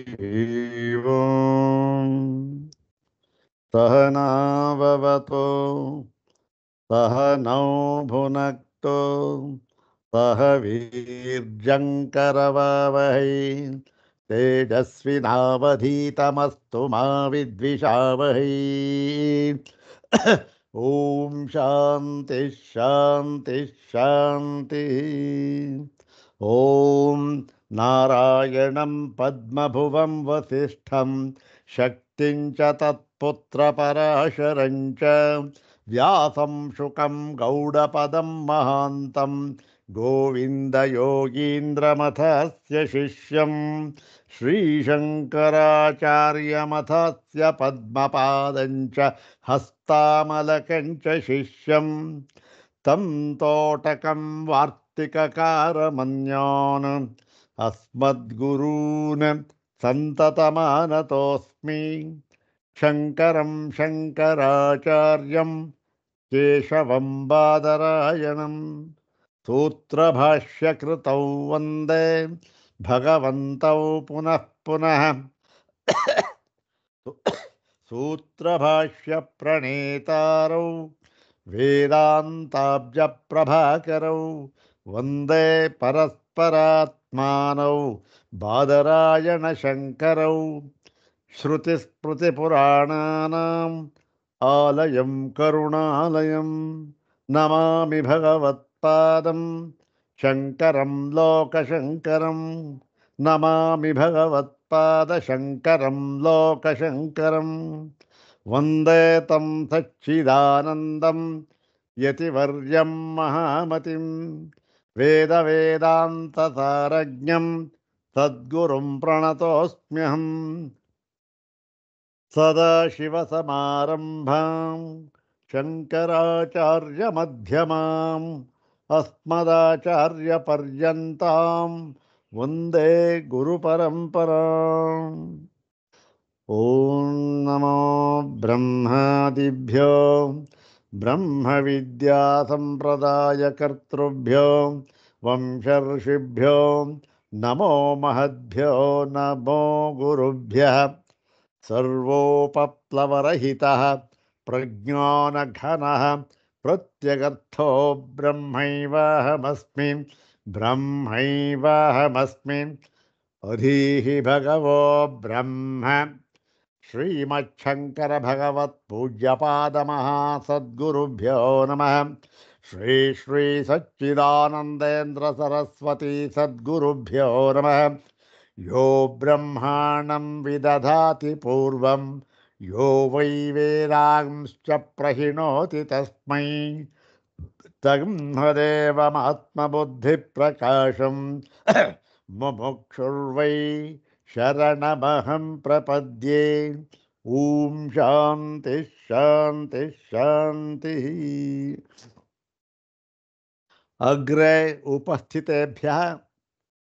ओम सहनाववतु सहनौ भुनक्तु सह वीर्यङ्करवावहै तेजस्विनावधीतमस्तु मा विद्विषावहै। ओम शांति शांति शांति। ओम नारायणं पद्मभुवं वसिष्ठं शक्तिं च तत्पुत्रपराशरं च व्यासं शुकं गौडपदं महान्तं गोविन्दयोगीन्द्रमथस्य शिष्यं श्रीशङ्कराचार्यमथस्य पद्मपादं च हस्तामलकं च शिष्यं तं तोटकं वार्तिककारमन्यान् अस्मद्गुरून् सन्ततमानतोऽस्मि। शङ्करं शङ्कराचार्यं केशवं बादरायणं सूत्रभाष्यकृतौ वन्दे भगवन्तौ पुनः पुनः। सूत्रभाष्यप्रणेतारौ वेदान्ताब्जप्रभाकरौ वन्दे परस्परात्मानौ बादरायणशङ्करौ श्रुतिस्मृतिपुराणानाम् आलयं करुणालयं नमामि भगवत्पादं शङ्करं लोकशङ्करं नमामि भगवत्पादशङ्करं लोकशङ्करं वन्दे तं सच्चिदानन्दं यतिवर्यं महामतिं वेदवेदान्तसारज्ञं सद्गुरुं प्रणतोऽस्म्यहम्। सदाशिवसमारम्भां शङ्कराचार्यमध्यमाम् अस्मदाचार्यपर्यन्तां वन्दे गुरुपरम्पराम्। ॐ नमो ब्रह्मादिभ्यो ब्रह्मविद्यासम्प्रदायकर्तृभ्यो वंशर्षिभ्यो नमो महद्भ्यो नमो गुरुभ्यः। सर्वोपप्लवरहितः प्रज्ञानघनः प्रत्यगर्थो ब्रह्मैवाहमस्मि ब्रह्मैवाहमस्मि। अधीहि भगवो ब्रह्म श्रीमच्छंकर भगवत पूज्यपाद महासद्गुरुभ्यो नमः। श्री श्री सच्चिदानंदेन्द्र सरस्वती सद्गुरुभ्यो नमः। यो ब्रह्माणं विदधाति पूर्वं यो वै वेदांश्च प्रहिणोति तस्मै तदेवमात्मबुद्धिप्रकाशं मुमुक्षुर्वै शरणमहं प्रपद्ये। ॐ शान्ति शान्ति शान्तिः। अग्रे उपस्थितेभ्यः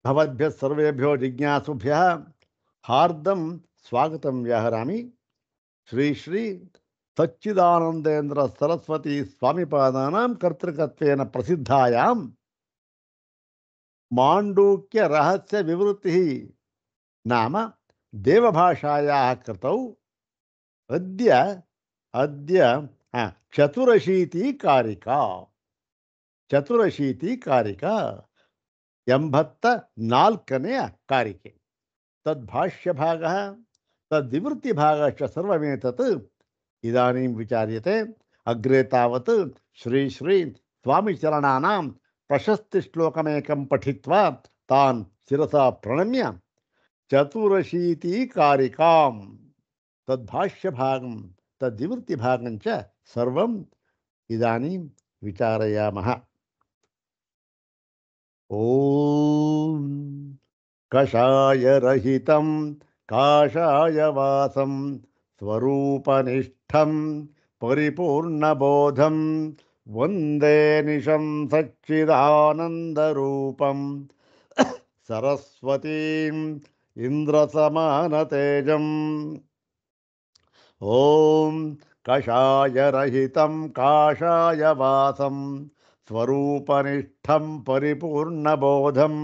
भवद्भ्यः सर्वेभ्यो जिज्ञासुभ्यः हार्दं स्वागतं व्याहरामि। श्री श्री सच्चिदानंदेन्द्र सरस्वती स्वामिपादानां कर्तृकत्वेन प्रसिद्धायां माण्डूक्य रहस्य विवृतिः नाम देवभाषायाः कृतौ अद्य अद्य चतुरशीति कारिका 84ನೇ कारिके तद्भाष्यभागः तद्विवृत्तिभागश्च सर्वमेतत् इदानीं विचार्यते। अग्रे तावत् श्री श्री स्वामिचरणानां प्रशस्तिश्लोकमेकं पठित्वा तान् शिरसा प्रणम्य 84 कारिकां तद्भाष्यभागं तद्विवृत्तिभागं च सर्वम् इदानीं विचारयामः। ॐ कषायरहितं काषायवासं स्वरूपनिष्ठं परिपूर्णबोधं वन्दे निशं सच्चिदानन्दरूपं सरस्वतीम् इन्द्रसमानतेजम्। ॐ कषायरहितं काषायवासं स्वरूपनिष्ठं परिपूर्णबोधं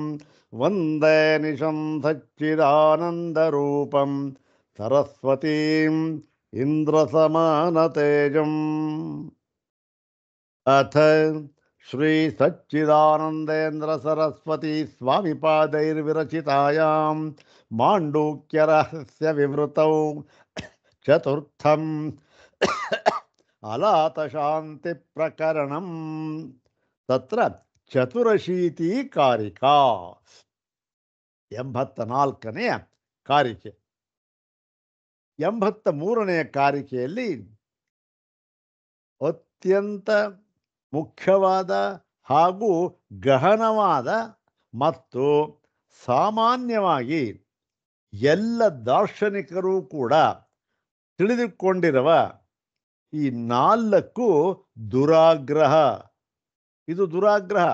ವಂದೇ ನಿಶಂ ಸಚ್ಚಿದಾನಂದರೂಪಂ ಸರಸ್ವತೀಂ ಇಂದ್ರಸಮಾನತೇಜಂ. ಅಥ ಶ್ರೀ ಸಚ್ಚಿದಾನಂದೇಂದ್ರ ಸರಸ್ವತಿ ಸ್ವಾಮಿಪಾದೈರ್ವಿರಚಿತಾಯಾಂ ಮಾಂಡೂಕ್ಯರಹಸ್ಯ ವಿವೃತೌ ಚತುರ್ಥಂ ಅಲಾತಶಾಂತಿ ಪ್ರಕರಣಂ. ತತ್ರ ಚತುರಶೀತಿ ಕಾರಿಕಾ, 84ನೆಯ ಕಾರಿಕೆ. 83ನೆಯ ಕಾರಿಕೆಯಲ್ಲಿ ಅತ್ಯಂತ ಮುಖ್ಯವಾದ ಹಾಗೂ ಗಹನವಾದ ಮತ್ತು ಸಾಮಾನ್ಯವಾಗಿ ಎಲ್ಲ ದಾರ್ಶನಿಕರು ಕೂಡ ತಿಳಿದುಕೊಂಡಿರುವ ಈ 4 ದುರಾಗ್ರಹ. ಇದು ದುರಾಗ್ರಹ.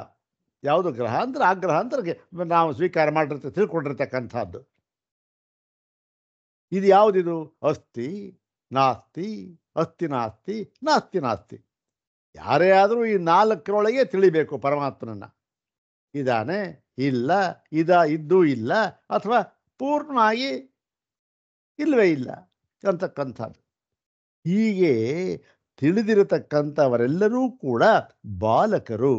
ಯಾವುದು ಗ್ರಹ ಅಂದ್ರೆ ಆಗ್ರಹ ಅಂದ್ರೆ ನಾವು ಸ್ವೀಕಾರ ಮಾಡಿರ್ತೇವೆ, ತಿಳ್ಕೊಂಡಿರ್ತಕ್ಕಂಥದ್ದು. ಇದು ಯಾವುದಿದು? ಅಸ್ತಿ ನಾಸ್ತಿ, ಅಸ್ತಿ ನಾಸ್ತಿ, ನಾಸ್ತಿ ನಾಸ್ತಿ. ಯಾರೇ ಆದರೂ ಈ 4ರೊಳಗೆ ತಿಳಿಬೇಕು ಪರಮಾತ್ಮನನ್ನ. ಇದಾನೆ, ಇಲ್ಲ, ಇದ್ದೂ ಇಲ್ಲ, ಅಥವಾ ಪೂರ್ಣವಾಗಿ ಇಲ್ಲವೇ ಇಲ್ಲ ಅಂತಕ್ಕಂಥದ್ದು. ಹೀಗೆ ತಿಳಿದಿರತಕ್ಕಂಥವರೆಲ್ಲರೂ ಕೂಡ ಬಾಲಕರು.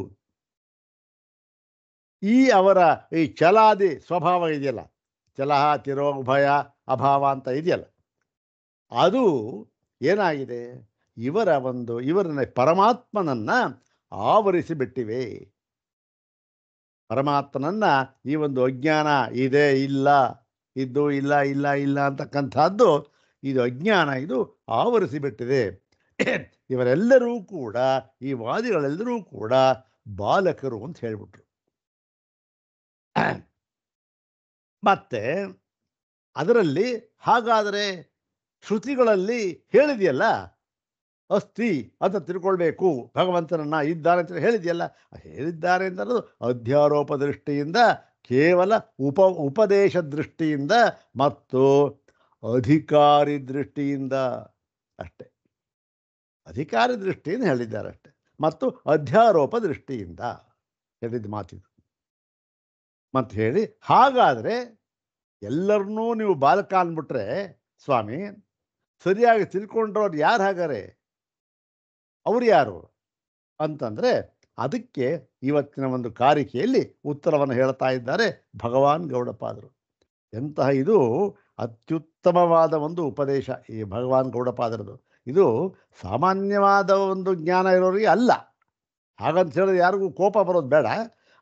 ಅವರ ಈ ಛಲಾದಿ ಸ್ವಭಾವ ಇದೆಯಲ್ಲ, ಛಲಹ ತಿರೋ ಭಯ ಅಭಾವ ಅಂತ ಇದೆಯಲ್ಲ, ಅದು ಏನಾಗಿದೆ? ಇವರನ್ನ ಪರಮಾತ್ಮನನ್ನ ಆವರಿಸಿಬಿಟ್ಟಿವೆ. ಪರಮಾತ್ಮನನ್ನ ಈ ಒಂದು ಅಜ್ಞಾನ ಇದೆ, ಇಲ್ಲ, ಇದ್ದು ಇಲ್ಲ, ಇಲ್ಲ ಇಲ್ಲ ಅಂತಕ್ಕಂಥದ್ದು, ಇದು ಅಜ್ಞಾನ, ಇದು ಆವರಿಸಿಬಿಟ್ಟಿದೆ. ಇವರೆಲ್ಲರೂ ಕೂಡ, ಈ ವಾದಿಗಳೆಲ್ಲರೂ ಕೂಡ ಬಾಲಕರು ಅಂತ ಹೇಳಿಬಿಟ್ರು. ಮತ್ತೆ ಅದರಲ್ಲಿ ಹಾಗಾದರೆ ಶ್ರುತಿಗಳಲ್ಲಿ ಹೇಳಿದೆಯಲ್ಲ, ಅಸ್ತಿ ಅಂತ ತಿಳ್ಕೊಳ್ಬೇಕು, ಭಗವಂತನನ್ನ ಇದ್ದಾನೆ ಅಂತ ಹೇಳಿದೆಯಲ್ಲ, ಹೇಳಿದ್ದಾರೆ ಅಂತ ಅಧ್ಯಾರೋಪ ದೃಷ್ಟಿಯಿಂದ, ಕೇವಲ ಉಪದೇಶ ದೃಷ್ಟಿಯಿಂದ ಮತ್ತು ಅಧಿಕಾರಿ ದೃಷ್ಟಿಯಿಂದ ಅಷ್ಟೇ. ಅಧಿಕಾರಿ ದೃಷ್ಟಿಯಿಂದ ಹೇಳಿದ್ದಾರೆ ಅಷ್ಟೆ, ಮತ್ತು ಅಧ್ಯಾರೋಪ ದೃಷ್ಟಿಯಿಂದ ಹೇಳಿದ ಮಾತಿದು. ಮತ್ತು ಹೇಳಿ, ಹಾಗಾದರೆ ಎಲ್ಲರನ್ನೂ ನೀವು ಬಾಲಕ ಅಂದ್ಬಿಟ್ರೆ ಸ್ವಾಮಿ, ಸರಿಯಾಗಿ ತಿಳ್ಕೊಂಡ್ರವ್ರು ಯಾರು? ಹಾಗಾರೆ ಅವ್ರು ಯಾರು ಅಂತಂದರೆ, ಅದಕ್ಕೆ ಇವತ್ತಿನ ಒಂದು ಕಾರಿಕೆಯಲ್ಲಿ ಉತ್ತರವನ್ನು ಹೇಳ್ತಾ ಇದ್ದಾರೆ ಭಗವಾನ್ ಗೌಡಪಾದರು. ಎಂತಹ ಇದು ಅತ್ಯುತ್ತಮವಾದ ಒಂದು ಉಪದೇಶ ಈ ಭಗವಾನ್ ಗೌಡಪಾದರದು. ಇದು ಸಾಮಾನ್ಯವಾದ ಒಂದು ಜ್ಞಾನ ಇರೋರಿಗೆ ಅಲ್ಲ. ಹಾಗಂತ ಹೇಳಿದ್ರೆ ಯಾರಿಗೂ ಕೋಪ ಬರೋದು ಬೇಡ.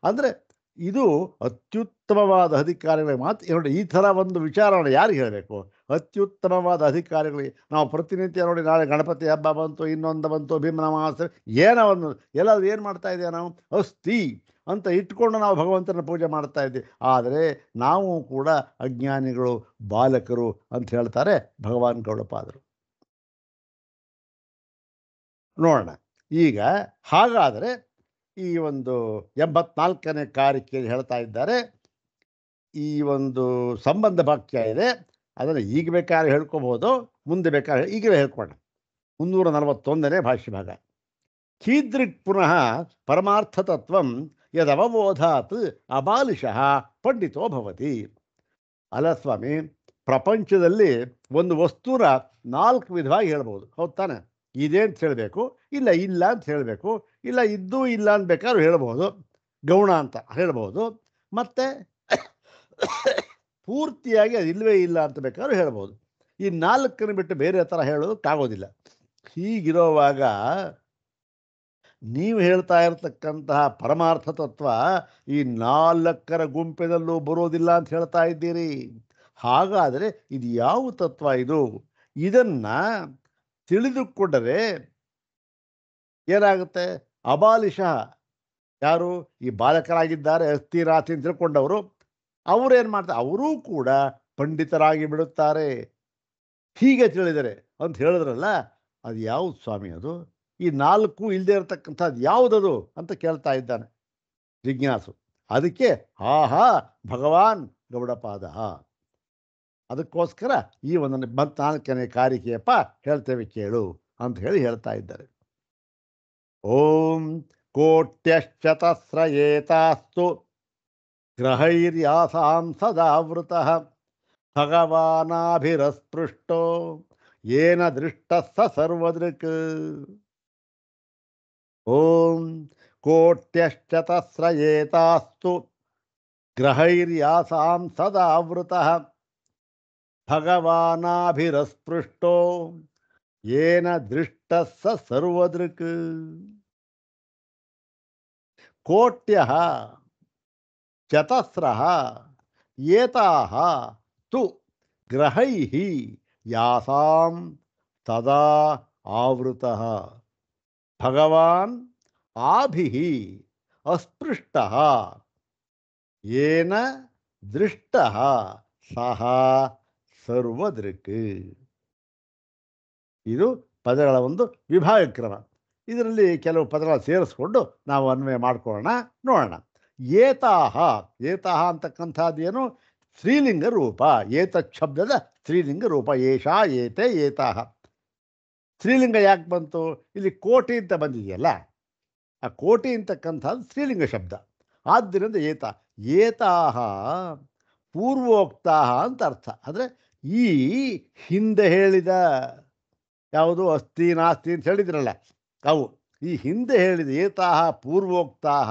ಅಂದರೆ ಇದು ಅತ್ಯುತ್ತಮವಾದ ಅಧಿಕಾರಿಗಳಿಗೆ ಮಾತ್ರ ನೋಡಿ, ಈ ಥರ ಒಂದು ವಿಚಾರವನ್ನು ಯಾರಿಗೆ ಹೇಳಬೇಕು? ಅತ್ಯುತ್ತಮವಾದ ಅಧಿಕಾರಿಗಳಿಗೆ. ನಾವು ಪ್ರತಿನಿತ್ಯ ನೋಡಿ, ನಾಳೆ ಗಣಪತಿ ಹಬ್ಬ ಬಂತು, ಇನ್ನೊಂದು ಬಂತು, ಭೀಮನಮಾಸ, ಏನೋ ಒಂದು ಎಲ್ಲಾದರೂ ಏನು ಮಾಡ್ತಾ ಇದ್ದೇವೆ ನಾವು? ಅಸ್ತಿ ಅಂತ ಇಟ್ಕೊಂಡು ನಾವು ಭಗವಂತನ ಪೂಜೆ ಮಾಡ್ತಾ ಇದ್ದೀವಿ. ಆದರೆ ನಾವು ಕೂಡ ಅಜ್ಞಾನಿಗಳು, ಬಾಲಕರು ಅಂತ ಹೇಳ್ತಾರೆ ಭಗವಾನ್ ಗೌಡಪಾದರು. ನೋಡೋಣ ಈಗ. ಹಾಗಾದರೆ ಈ ಒಂದು 84ನೇ ಕಾರಿಕೆಯಲ್ಲಿ ಹೇಳ್ತಾ ಇದ್ದಾರೆ, ಈ ಒಂದು ಸಂಬಂಧ ವಾಕ್ಯ ಇದೆ, ಅದನ್ನು ಈಗ ಬೇಕಾದ್ರೆ ಹೇಳ್ಕೋಬಹುದು, ಮುಂದೆ ಬೇಕಾದ್ರೆ ಈಗಲೇ ಹೇಳ್ಕೊಳ್ಳೋಣ. 341ನೇ ಭಾಷ್ಯ ಭಾಗ. ಕೀದೃಕ್ ಪುನಃ ಪರಮಾರ್ಥತತ್ವಂ ಯದವಬೋಧಾತ್ ಅಬಾಲಿಶಃ ಪಂಡಿತೋ ಭವತಿ. ಅಲ್ಲ ಸ್ವಾಮಿ, ಪ್ರಪಂಚದಲ್ಲಿ ಒಂದು ವಸ್ತುನ 4 ವಿಧವಾಗಿ ಹೇಳ್ಬೋದು, ಹೌದು ತಾನೆ? ಇದೆ ಅಂತ ಹೇಳಬೇಕು, ಇಲ್ಲ ಇಲ್ಲ ಅಂತ ಹೇಳಬೇಕು, ಇಲ್ಲ ಇದ್ದೂ ಇಲ್ಲ ಅಂತ ಬೇಕಾದ್ರೂ ಹೇಳ್ಬೋದು, ಗೌಣ ಅಂತ ಹೇಳ್ಬೋದು, ಮತ್ತು ಪೂರ್ತಿಯಾಗಿ ಅದು ಇಲ್ಲವೇ ಇಲ್ಲ ಅಂತ ಬೇಕಾದ್ರೂ ಹೇಳ್ಬೋದು. ಈ 4 ಬಿಟ್ಟು ಬೇರೆ ಥರ ಹೇಳೋದಕ್ಕಾಗೋದಿಲ್ಲ. ಹೀಗಿರೋವಾಗ ನೀವು ಹೇಳ್ತಾ ಇರತಕ್ಕಂತಹ ಪರಮಾರ್ಥ ತತ್ವ ಈ 4 ಗುಂಪಿನಲ್ಲೂ ಬರೋದಿಲ್ಲ ಅಂತ ಹೇಳ್ತಾ ಇದ್ದೀರಿ. ಹಾಗಾದರೆ ಇದು ಯಾವ ತತ್ವ ಇದು? ಇದನ್ನ ತಿಳಿದುಕೊಂಡರೆ ಏನಾಗುತ್ತೆ? ಅಬಾಲಿಶಃ, ಯಾರು ಈ ಬಾಲಕರಾಗಿದ್ದಾರೆ, ಅಸ್ಥಿರಾತಿ ಅಂತ ತಿಳ್ಕೊಂಡವರು, ಅವರೇನು ಮಾಡ್ತಾರೆ? ಅವರೂ ಕೂಡ ಪಂಡಿತರಾಗಿ ಬಿಡುತ್ತಾರೆ. ಹೀಗೆ ತಿಳಿದರೆ ಅಂತ ಹೇಳಿದ್ರಲ್ಲ, ಅದು ಯಾವುದು ಸ್ವಾಮಿ? ಅದು ಈ 4 ಇಲ್ಲದೆ ಇರತಕ್ಕಂಥದ್ದು ಯಾವುದದು ಅಂತ ಕೇಳ್ತಾ ಇದ್ದಾನೆ ಜಿಜ್ಞಾಸು. ಅದಕ್ಕೆ ಆಹಾ ಭಗವಾನ್ ಗೌಡಪಾದ. ಅದಕ್ಕೋಸ್ಕರ ಈ ಒಂದು 84ನೇ ಕಾರಿಕೆಯಪ್ಪ ಹೇಳ್ತೇವೆ ಕೇಳು ಅಂತ ಹೇಳಿ ಹೇಳ್ತಾ ಇದ್ದಾರೆ. ಓಂ ಕೋಟ್ಯಶ್ಚತಸ್ರಯೇತಾಸ್ತು ಗ್ರಹೈರ್ಯಾಸಾಂ ಸದಾವೃತಃ ಭಗವಾನಾಭಿರಸ್ಪೃಷ್ಟೋ ಯೇನ ದೃಷ್ಟಃ ಸ ಸರ್ವದೃಕ್. ಓಂ ಕೋಟ್ಯಶ್ಚತಸ್ರಯೇತಾಸ್ತು ಗ್ರಹೈರ್ಯಾಸಾಂ ಸದಾವೃತಃ ಭಗವಾನಾಭಿರಸ್ಪೃಷ್ಟೋ ಯೇನ ದೃಷ್ಟಃ ಸ ಸರ್ವದೃಕ್. ಕೋಟ್ಯಃ ಚತಸ್ರಃ ಏತಾಃ ತು ಗ್ರಹೈಃ ಯಾಸಾಂ ತದಾ ಆವೃತಃ ಭಗವಾನ್ ಆಭಿಃ ಅಸ್ಪೃಷ್ಟಃ ಯೇನ ದೃಷ್ಟಃ ಸಹ ಸರ್ವದೃಕ್. ಇದು ಪದಗಳ ಒಂದು ವಿಭಾಗ ಕ್ರಮ. ಇದರಲ್ಲಿ ಕೆಲವು ಪದಗಳ ಸೇರಿಸ್ಕೊಂಡು ನಾವು ಅನ್ವಯ ಮಾಡ್ಕೊಳ್ಳೋಣ, ನೋಡೋಣ. ಏತಾಹ, ಏತಾಹ ಅಂತಕ್ಕಂಥದ್ದು ಏನು? ಸ್ತ್ರೀಲಿಂಗ ರೂಪ. ಏತತ್ ಶಬ್ದದ ಸ್ತ್ರೀಲಿಂಗ ರೂಪ. ಏಷಾ ಏತೆ ಏತಾಹ. ಸ್ತ್ರೀಲಿಂಗ ಯಾಕೆ ಬಂತು? ಇಲ್ಲಿ ಕೋಟಿ ಅಂತ ಬಂದಿದೆಯಲ್ಲ, ಆ ಕೋಟಿ ಅಂತಕ್ಕಂಥದ್ದು ಸ್ತ್ರೀಲಿಂಗ ಶಬ್ದ. ಆದ್ದರಿಂದ ಏತಾಹ ಪೂರ್ವೋಕ್ತಾಹ ಅಂತ ಅರ್ಥ. ಅಂದರೆ ಈ ಹಿಂದೆ ಹೇಳಿದ ಯಾವುದು ಅಸ್ತಿ ನಾಸ್ತಿ ಅಂತ ಹೇಳಿದ್ರಲ್ಲ ಅವು, ಈ ಹಿಂದೆ ಹೇಳಿದ ಏತಾಹ ಪೂರ್ವೋಕ್ತಾಹ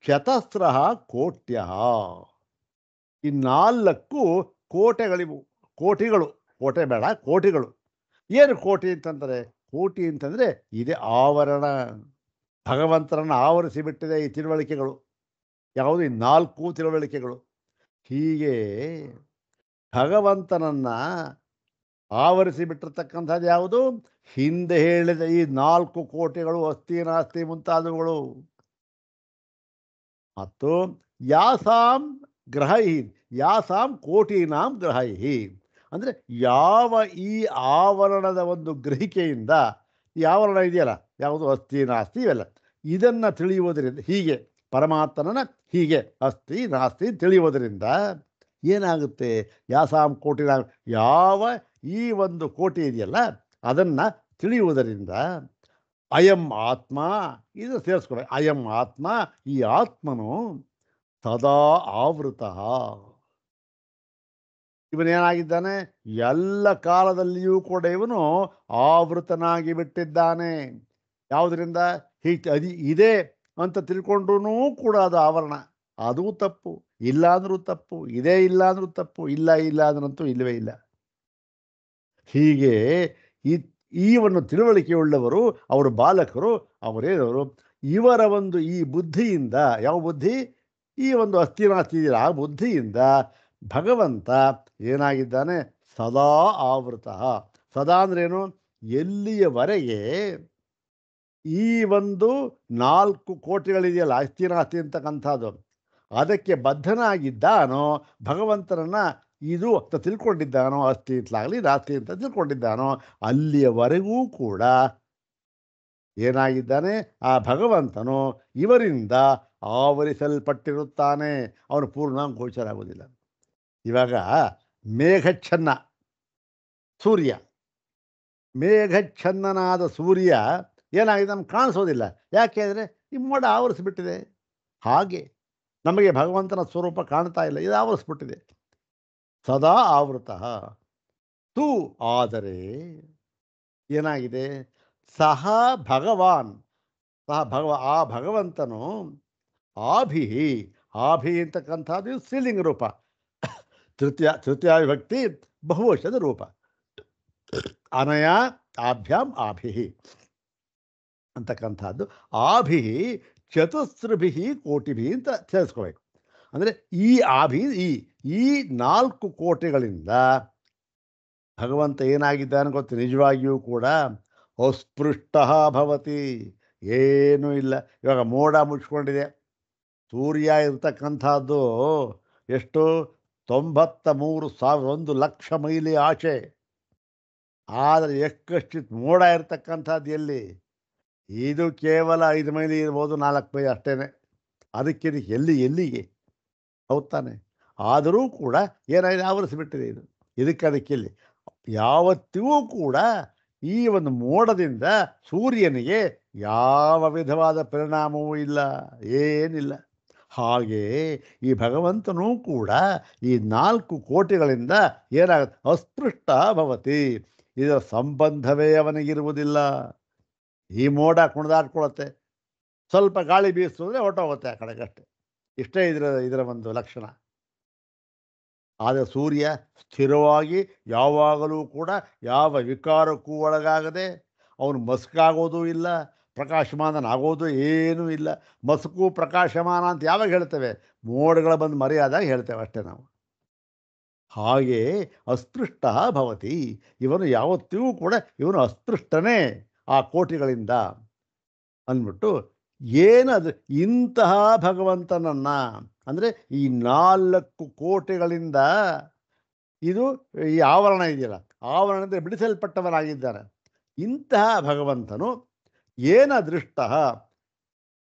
ಚತಸ್ರಃ ಕೋಟ್ಯ. ಈ 4 ಕೋಟೆಗಳಿವು. ಕೋಟಿಗಳು, ಕೋಟೆ ಬೇಡ, ಕೋಟಿಗಳು. ಏನು ಕೋಟಿ ಅಂತಂದರೆ? ಕೋಟಿ ಅಂತಂದರೆ ಇದೆ ಆವರಣ. ಭಗವಂತನನ್ನು ಆವರಿಸಿಬಿಟ್ಟಿದೆ ಈ ತಿಳುವಳಿಕೆಗಳು. ಯಾವುದು? ಈ 4 ತಿಳುವಳಿಕೆಗಳು. ಹೀಗೆ ಭಗವಂತನನ್ನು ಆವರಿಸಿಬಿಟ್ಟಿರ್ತಕ್ಕಂಥದ್ದು ಯಾವುದು? ಹಿಂದೆ ಹೇಳಿದ ಈ 4 ಕೋಟಿಗಳು, ಅಸ್ತಿ ನಾಸ್ತಿ ಮುಂತಾದವುಗಳು. ಮತ್ತು ಯಾಸಾಂ ಗ್ರಹೈ, ಯಾಸಾಂ ಕೋಟೀನಾಂ ಗ್ರಹೈ ಅಂದರೆ ಯಾವ ಈ ಆವರಣದ ಒಂದು ಗ್ರಹಿಕೆಯಿಂದ, ಈ ಆವರಣ ಇದೆಯಲ್ಲ ಯಾವುದು ಅಸ್ತಿ ನಾಸ್ತಿ ಇವೆಲ್ಲ, ಇದನ್ನು ತಿಳಿಯುವುದರಿಂದ, ಹೀಗೆ ಪರಮಾತ್ಮನ ಹೀಗೆ ಅಸ್ತಿ ನಾಸ್ತಿ ತಿಳಿಯುವುದರಿಂದ ಏನಾಗುತ್ತೆ? ಯಾಸಾಂ ಕೋಟಿನ, ಯಾವ ಈ ಒಂದು ಕೋಟಿ ಇದೆಯಲ್ಲ ಅದನ್ನು ತಿಳಿಯುವುದರಿಂದ ಅಯಂ ಆತ್ಮ, ಇದು ಸೇರಿಸ್ಕೊಬೇಕು. ಅಯಂ ಆತ್ಮ, ಈ ಆತ್ಮನು ಸದಾ ಆವೃತ. ಇವನೇನಾಗಿದ್ದಾನೆ? ಎಲ್ಲ ಕಾಲದಲ್ಲಿಯೂ ಕೂಡ ಇವನು ಆವೃತನಾಗಿ ಬಿಟ್ಟಿದ್ದಾನೆ. ಯಾವುದರಿಂದ? ಇದೆ ಅಂತ ತಿಳ್ಕೊಂಡ್ರೂ ಕೂಡ ಅದು ಆವರಣ. ಅದು ತಪ್ಪು. ಇಲ್ಲ ಅಂದ್ರೂ ತಪ್ಪು, ಇದೇ ಇಲ್ಲ ಅಂದ್ರೂ ತಪ್ಪು, ಇಲ್ಲ ಇಲ್ಲ ಅಂದ್ರಂತೂ ಇಲ್ಲವೇ ಇಲ್ಲ. ಹೀಗೆ ಈ ಒಂದು ತಿಳುವಳಿಕೆಯುಳ್ಳವರು, ಅವರು ಬಾಲಕರು, ಅವರೇನವರು? ಇವರ ಒಂದು ಈ ಬುದ್ಧಿಯಿಂದ, ಯಾವ ಬುದ್ಧಿ? ಈ ಒಂದು ಅಸ್ಥಿನಾಸ್ತಿ ಇದೆಯಲ್ಲ ಆ ಬುದ್ಧಿಯಿಂದ ಭಗವಂತ ಏನಾಗಿದ್ದಾನೆ? ಸದಾ ಆವೃತ. ಸದಾ ಅಂದ್ರೇನು? ಎಲ್ಲಿಯವರೆಗೆ ಈ ಒಂದು 4 ಕೋಟಿಗಳಿದೆಯಲ್ಲ ಅಸ್ಥಿನಾಸ್ತಿ ಅಂತಕ್ಕಂಥದ್ದು, ಅದಕ್ಕೆ ಬದ್ಧನಾಗಿದ್ದಾನೋ, ಭಗವಂತನನ್ನು ಇದು ಅಂತ ತಿಳ್ಕೊಂಡಿದ್ದಾನೋ, ಅಸ್ಥಿ ಅಂತಲಾಗಲಿ ನಾಸ್ತಿ ಅಂತ ತಿಳ್ಕೊಂಡಿದ್ದಾನೋ, ಅಲ್ಲಿಯವರೆಗೂ ಕೂಡ ಏನಾಗಿದ್ದಾನೆ? ಆ ಭಗವಂತನು ಇವರಿಂದ ಆವರಿಸಲ್ಪಟ್ಟಿರುತ್ತಾನೆ. ಅವನು ಪೂರ್ಣ ಗೋಚರ ಆಗೋದಿಲ್ಲ. ಇವಾಗ ಮೇಘಚ್ಛನ್ನ ಸೂರ್ಯ, ಮೇಘಚ್ಛನ್ನನಾದ ಸೂರ್ಯ ಏನಾಗಿದೆ? ನಮ್ಗೆ ಕಾಣಿಸೋದಿಲ್ಲ. ಯಾಕೆ ಅಂದರೆ ಈ ಮೋಡ ಆವರಿಸಿಬಿಟ್ಟಿದೆ. ಹಾಗೆ ನಮಗೆ ಭಗವಂತನ ಸ್ವರೂಪ ಕಾಣ್ತಾ ಇಲ್ಲ, ಇದು ಆವರಿಸ್ಬಿಟ್ಟಿದೆ. ಸದಾ ಆವೃತ. ತು ಆದರೆ ಏನಾಗಿದೆ? ಸಹ ಭಗವಾನ್, ಆ ಭಗವಂತನು ಆಭಿ, ಆಭಿ ಅಂತಕ್ಕಂಥದ್ದು ಸ್ತ್ರೀಲಿಂಗ ರೂಪ. ತೃತೀಯ ವಿಭಕ್ತಿ ಬಹುವಚನದ ರೂಪ. ಅನಯ ಆಭ್ಯಾಂ ಆಭಿ ಅಂತಕ್ಕಂಥದ್ದು. ಆಭಿ ಚತುಸ್ರಭಿ ಕೋಟಿಭಿ ಅಂತ ಸೇರಿಸ್ಕೋಬೇಕು. ಅಂದರೆ ಈ ಆಭಿ, ಈ 4 ಕೋಟಿಗಳಿಂದ ಭಗವಂತ ಏನಾಗಿದ್ದಾನೆ ಗೊತ್ತು? ನಿಜವಾಗಿಯೂ ಕೂಡ ಅಸ್ಪೃಷ್ಟ ಭವತಿ. ಏನೂ ಇಲ್ಲ. ಇವಾಗ ಮೋಡ ಮುಚ್ಕೊಂಡಿದೆ. ಸೂರ್ಯ ಇರ್ತಕ್ಕಂಥದ್ದು ಎಷ್ಟು? 93,100,000 ಮೈಲಿ ಆಚೆ. ಆದರೆ ಎಕ್ಕಷ್ಟು ಮೋಡ ಇರ್ತಕ್ಕಂಥದ್ದು ಎಲ್ಲಿ? ಇದು ಕೇವಲ 5 ಮೈಲಿ ಇರ್ಬೋದು, 4 ಮೈಲಿ ಅಷ್ಟೇ. ಅದಕ್ಕೆ ಎಲ್ಲಿಗೆ ಹೌದಾನೆ? ಆದರೂ ಕೂಡ ಏನಾಗಿದೆ? ಆವರಿಸಿಬಿಟ್ಟಿದೆ ಇದು. ಅದಕ್ಕೆಲ್ಲಿ ಯಾವತ್ತಿಗೂ ಕೂಡ ಈ ಒಂದು ಮೋಡದಿಂದ ಸೂರ್ಯನಿಗೆ ಯಾವ ವಿಧವಾದ ಪರಿಣಾಮವೂ ಇಲ್ಲ, ಏನಿಲ್ಲ. ಹಾಗೆ ಈ ಭಗವಂತನೂ ಕೂಡ ಈ 4 ಕೋಟಿಗಳಿಂದ ಏನಾಗುತ್ತೆ, ಅಸ್ಪೃಷ್ಟ ಭವತಿ, ಇದರ ಸಂಬಂಧವೇ ಅವನಿಗಿರುವುದಿಲ್ಲ. ಈ ಮೋಡ ಕುಣಿದಾಡ್ಕೊಳತ್ತೆ, ಸ್ವಲ್ಪ ಗಾಳಿ ಬೀಸಿದ್ರೆ ಹೊರಟೋಗುತ್ತೆ ಆ ಕಡೆಗಷ್ಟೆ. ಇಷ್ಟೇ ಇದರ ಒಂದು ಲಕ್ಷಣ. ಆದರೆ ಸೂರ್ಯ ಸ್ಥಿರವಾಗಿ ಯಾವಾಗಲೂ ಕೂಡ ಯಾವ ವಿಕಾರಕ್ಕೂ ಒಳಗಾಗದೆ, ಅವನು ಮಸ್ಕಾಗೋದೂ ಇಲ್ಲ, ಪ್ರಕಾಶಮಾನನಾಗೋದು ಏನೂ ಇಲ್ಲ. ಮಸ್ಕು ಪ್ರಕಾಶಮಾನ ಅಂತ ಯಾವಾಗ ಹೇಳ್ತೇವೆ? ಮೋಡಗಳ ಬಂದು ಮರೆಯಾದಾಗ ಹೇಳ್ತೇವೆ ಅಷ್ಟೇ ನಾವು. ಹಾಗೆ ಅಸ್ಪೃಷ್ಟ ಭವತಿ, ಇವನು ಯಾವತ್ತಿಗೂ ಕೂಡ ಇವನು ಅಸ್ಪೃಷ್ಟನೇ ಆ ಕೋಟಿಗಳಿಂದ ಅಂದ್ಬಿಟ್ಟು, ಏನದು ಇಂತಹ ಭಗವಂತನನ್ನ ಅಂದರೆ ಈ 4 ಕೋಟಿಗಳಿಂದ ಇದು ಈ ಆವರಣ ಇದೆಯಲ್ಲ, ಆವರಣದಿಂದ ಬಿಡಿಸಲ್ಪಟ್ಟವನಾಗಿದ್ದಾನೆ. ಇಂತಹ ಭಗವಂತನು ಏನ ದೃಷ್ಟ,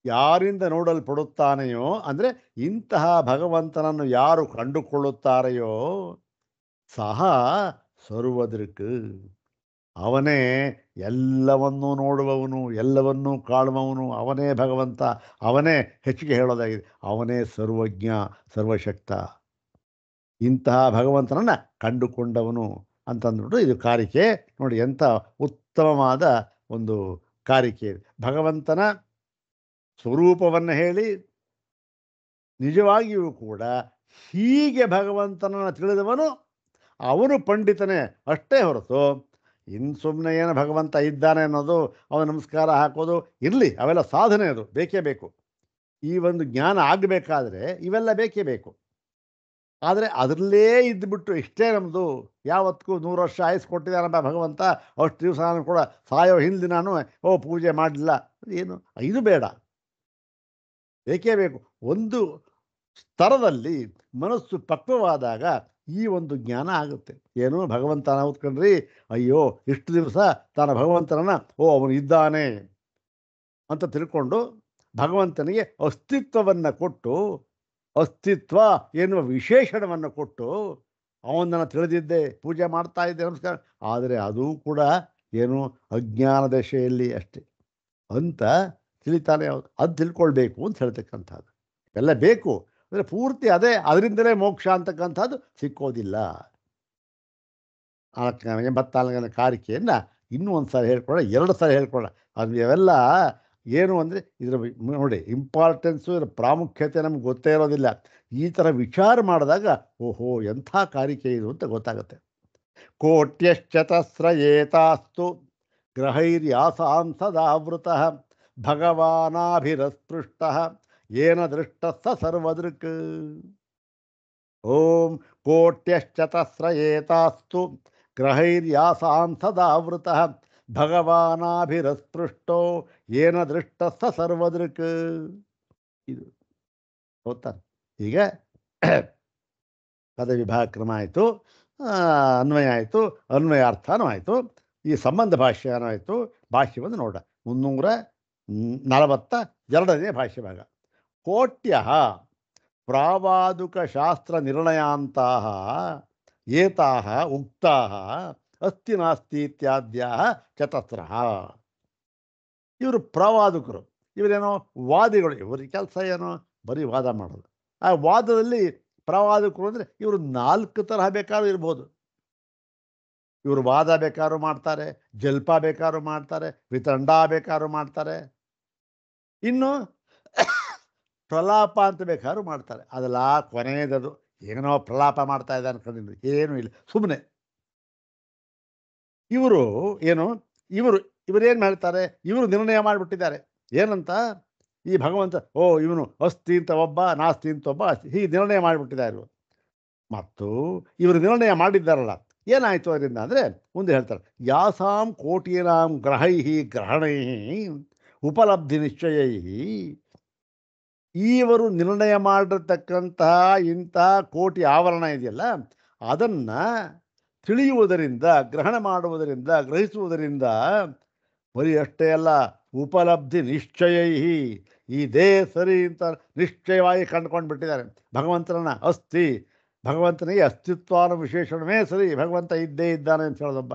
ಯಾರಿಂದ ನೋಡಲ್ಪಡುತ್ತಾನೆಯೋ, ಅಂದರೆ ಇಂತಹ ಭಗವಂತನನ್ನು ಯಾರು ಕಂಡುಕೊಳ್ಳುತ್ತಾರೆಯೋ, ಸಹ ಸರ್ವದೃಕ್, ಅವನೇ ಎಲ್ಲವನ್ನೂ ನೋಡುವವನು, ಎಲ್ಲವನ್ನೂ ಕಾಣುವವನು, ಅವನೇ ಭಗವಂತ, ಅವನೇ ಹೆಚ್ಚಿಗೆ ಹೇಳೋದಾಗಿದೆ, ಅವನೇ ಸರ್ವಜ್ಞ ಸರ್ವಶಕ್ತ. ಇಂತಹ ಭಗವಂತನನ್ನು ಕಂಡುಕೊಂಡವನು ಅಂತಂದ್ಬಿಟ್ಟು ಇದು ಕಾರಿಕೆ. ನೋಡಿ ಎಂಥ ಉತ್ತಮವಾದ ಒಂದು ಕಾರಿಕೆ. ಭಗವಂತನ ಸ್ವರೂಪವನ್ನು ಹೇಳಿ, ನಿಜವಾಗಿಯೂ ಕೂಡ ಹೀಗೆ ಭಗವಂತನನ್ನು ತಿಳಿದವನು ಅವನು ಪಂಡಿತನೇ ಅಷ್ಟೇ ಹೊರತು ಇನ್ನು ಸುಮ್ಮನೆ ಏನು ಭಗವಂತ ಇದ್ದಾನೆ ಅನ್ನೋದು, ಅವನ ನಮಸ್ಕಾರ ಹಾಕೋದು ಇರಲಿ, ಅವೆಲ್ಲ ಸಾಧನೆ, ಅದು ಬೇಕೇ ಬೇಕು. ಈ ಒಂದು ಜ್ಞಾನ ಆಗಬೇಕಾದ್ರೆ ಇವೆಲ್ಲ ಬೇಕೇ ಬೇಕು. ಆದರೆ ಅದರಲ್ಲೇ ಇದ್ದುಬಿಟ್ಟು ಇಷ್ಟೇ ನಮ್ಮದು, ಯಾವತ್ತಿಗೂ 100 ವರ್ಷ ಆಯಸ್ಸು ಕೊಟ್ಟಿದ್ದಾನಪ್ಪ ಭಗವಂತ, ಅಷ್ಟು ದಿವಸ ನಾನು ಕೂಡ ಸಾಯೋ ಹಿಂದೆ ನಾನು ಪೂಜೆ ಮಾಡಲಿಲ್ಲ, ಏನು ಇದು ಬೇಡ. ಬೇಕೇ ಬೇಕು. ಒಂದು ಸ್ತರದಲ್ಲಿ ಮನಸ್ಸು ಪಕ್ವವಾದಾಗ ಈ ಒಂದು ಜ್ಞಾನ ಆಗುತ್ತೆ. ಏನು ಭಗವಂತನ ಓದ್ಕೊಂಡ್ರಿ, ಅಯ್ಯೋ ಇಷ್ಟು ದಿವಸ ತಾನು ಭಗವಂತನನ್ನು ಅವನು ಇದ್ದಾನೆ ಅಂತ ತಿಳ್ಕೊಂಡು ಭಗವಂತನಿಗೆ ಅಸ್ತಿತ್ವವನ್ನು ಕೊಟ್ಟು, ಅಸ್ತಿತ್ವ ಎನ್ನುವ ವಿಶೇಷಣವನ್ನು ಕೊಟ್ಟು ಅವನನ್ನು ತಿಳಿದಿದ್ದೆ, ಪೂಜೆ ಮಾಡ್ತಾ ಇದ್ದೆ, ನಮಸ್ಕಾರ. ಆದರೆ ಅದೂ ಕೂಡ ಏನು ಅಜ್ಞಾನ ದಶೆಯಲ್ಲಿ ಅಷ್ಟೇ ಅಂತ ತಿಳಿತಾನೆ. ಅದು ತಿಳ್ಕೊಳ್ಬೇಕು ಅಂತ ಹೇಳ್ತಕ್ಕಂಥದ್ದು ಎಲ್ಲ ಬೇಕು. ಅಂದರೆ ಪೂರ್ತಿ ಅದೇ, ಅದರಿಂದಲೇ ಮೋಕ್ಷ ಅಂತಕ್ಕಂಥದ್ದು ಸಿಕ್ಕೋದಿಲ್ಲ. 84ನೇ ಕಾರಿಕೆಯನ್ನು ಇನ್ನೂ ಒಂದು ಸಾರಿ ಹೇಳ್ಕೊಳ್ಳೋಣ, 2 ಸಾರಿ ಹೇಳ್ಕೊಳ್ಳೋಣ. ಅದು ಇವೆಲ್ಲ ಏನು ಅಂದರೆ ಇದರ ನೋಡಿ ಇಂಪಾರ್ಟೆನ್ಸು, ಇದರ ಪ್ರಾಮುಖ್ಯತೆ ನಮ್ಗೆ ಗೊತ್ತೇ ಇರೋದಿಲ್ಲ. ಈ ಥರ ವಿಚಾರ ಮಾಡಿದಾಗ ಓಹೋ ಎಂಥ ಕಾರಿಕೆ ಇದು ಅಂತ ಗೊತ್ತಾಗುತ್ತೆ. ಕೋಟ್ಯಶ್ಚತಸ್ರಯೇತಾಸ್ತು ಗ್ರಹೈರ್ಯಾಸಾಂ ಸದಾವೃತಃ ಭಗವಾನಾಭಿರಸ್ಪೃಷ್ಟಃ ಏನ ದೃಷ್ಟ ಸ ಸರ್ವದೃಕ್. ಓಂ ಕೋಟ್ಯಶ್ಚತಸ್ರಯೇತಾಸ್ತು ಗ್ರಹೈರ್ಯಾಸಾಂ ಸದಾವೃತಃ ಭಗವಾನಾಭಿರಸ್ಪೃಷ್ಟೋ ಏನ ದೃಷ್ಟ ಸ ಸರ್ವದೃಕ್. ಇದು ಗೊತ್ತಾನೆ. ಈಗ ಪದ ವಿಭಾಕ್ರಮ ಆಯಿತು, ಅನ್ವಯ ಆಯಿತು, ಅನ್ವಯಾರ್ಥನೂ ಆಯಿತು, ಈ ಸಂಬಂಧ ಭಾಷ್ಯನೂ ಆಯಿತು. ಭಾಷ್ಯವನ್ನು ನೋಡ 342ನೇ ಭಾಷ್ಯ ಭಾಗ. ಕೋಟ್ಯ ಪ್ರಾವಾದುಕಶಾಸ್ತ್ರ ನಿರ್ಣಯಾಂತಹ ಏತಾಹ ಉಕ್ತಾಹ ಅಸ್ತಿ ನಾಸ್ತಿ ಇತ್ಯಾದ್ಯ ಚತಸ್ರಃ. ಇವರು ಪ್ರವಾದಕರು, ಇವರೇನೋ ವಾದಿಗಳು. ಇವ್ರ ಕೆಲಸ ಏನೋ ಬರೀ ವಾದ ಮಾಡೋದು. ಆ ವಾದದಲ್ಲಿ ಪ್ರವಾದಕರು ಅಂದರೆ ಇವರು 4 ತರಹ ಬೇಕಾದ್ರೂ ಇರ್ಬೋದು. ಇವರು ವಾದ ಬೇಕಾದ್ರೂ ಮಾಡ್ತಾರೆ, ಜಲ್ಪ ಬೇಕಾದ್ರೂ ಮಾಡ್ತಾರೆ, ವಿತಂಡ ಬೇಕಾದ್ರೂ ಮಾಡ್ತಾರೆ, ಇನ್ನು ಪ್ರಲಾಪ ಅಂತ ಬೇಕಾದ್ರೂ ಮಾಡ್ತಾರೆ. ಅದೆಲ್ಲ ಕೊನೆಯದದು. ಏನೋ ಪ್ರಲಾಪ ಮಾಡ್ತಾ ಇದ್ದಾರೆ ಅನ್ಕೊಂಡಿದ್ರು, ಏನೂ ಇಲ್ಲ, ಸುಮ್ಮನೆ. ಇವರು ಏನು, ಇವರೇನು ಮಾಡ್ತಾರೆ, ಇವರು ನಿರ್ಣಯ ಮಾಡಿಬಿಟ್ಟಿದ್ದಾರೆ. ಏನಂತ, ಈ ಭಗವಂತ ಇವನು ಅಸ್ತಿ ಅಂತ ಒಬ್ಬ, ನಾಸ್ತಿ ಅಂತ ಒಬ್ಬ, ಹೀಗೆ ನಿರ್ಣಯ ಮಾಡಿಬಿಟ್ಟಿದ್ದಾರೆ. ಮತ್ತು ಇವರು ನಿರ್ಣಯ ಮಾಡಿದ್ದಾರಲ್ಲ, ಏನಾಯಿತು ಅದರಿಂದ ಅಂದರೆ ಮುಂದೆ ಹೇಳ್ತಾರೆ, ಯಾಸಾಂ ಕೋಟೀನಾಂ ಗ್ರಹೈ ಗ್ರಹಣೈ ಉಪಲಬ್ಧಿ ನಿಶ್ಚಯೈ. ಇವರು ನಿರ್ಣಯ ಮಾಡಿರ್ತಕ್ಕಂತಹ ಇಂತಹ ಕೋಟಿ ಆವರಣ ಇದೆಯಲ್ಲ, ಅದನ್ನು ತಿಳಿಯುವುದರಿಂದ, ಗ್ರಹಣ ಮಾಡುವುದರಿಂದ, ಗ್ರಹಿಸುವುದರಿಂದ ಬರೀ ಅಷ್ಟೇ ಅಲ್ಲ, ಉಪಲಬ್ಧಿ ನಿಶ್ಚಯೈ, ಇದೇ ಸರಿ ಅಂತ ನಿಶ್ಚಯವಾಗಿ ಕಂಡುಕೊಂಡು ಬಿಟ್ಟಿದ್ದಾರೆ. ಭಗವಂತನನ್ನ ಅಸ್ತಿ, ಭಗವಂತನಿಗೆ ಅಸ್ತಿತ್ವನ ವಿಶೇಷಣವೇ ಸರಿ, ಭಗವಂತ ಇದ್ದೇ ಇದ್ದಾನೆ ಅಂತ ಹೇಳೋದೊಬ್ಬ.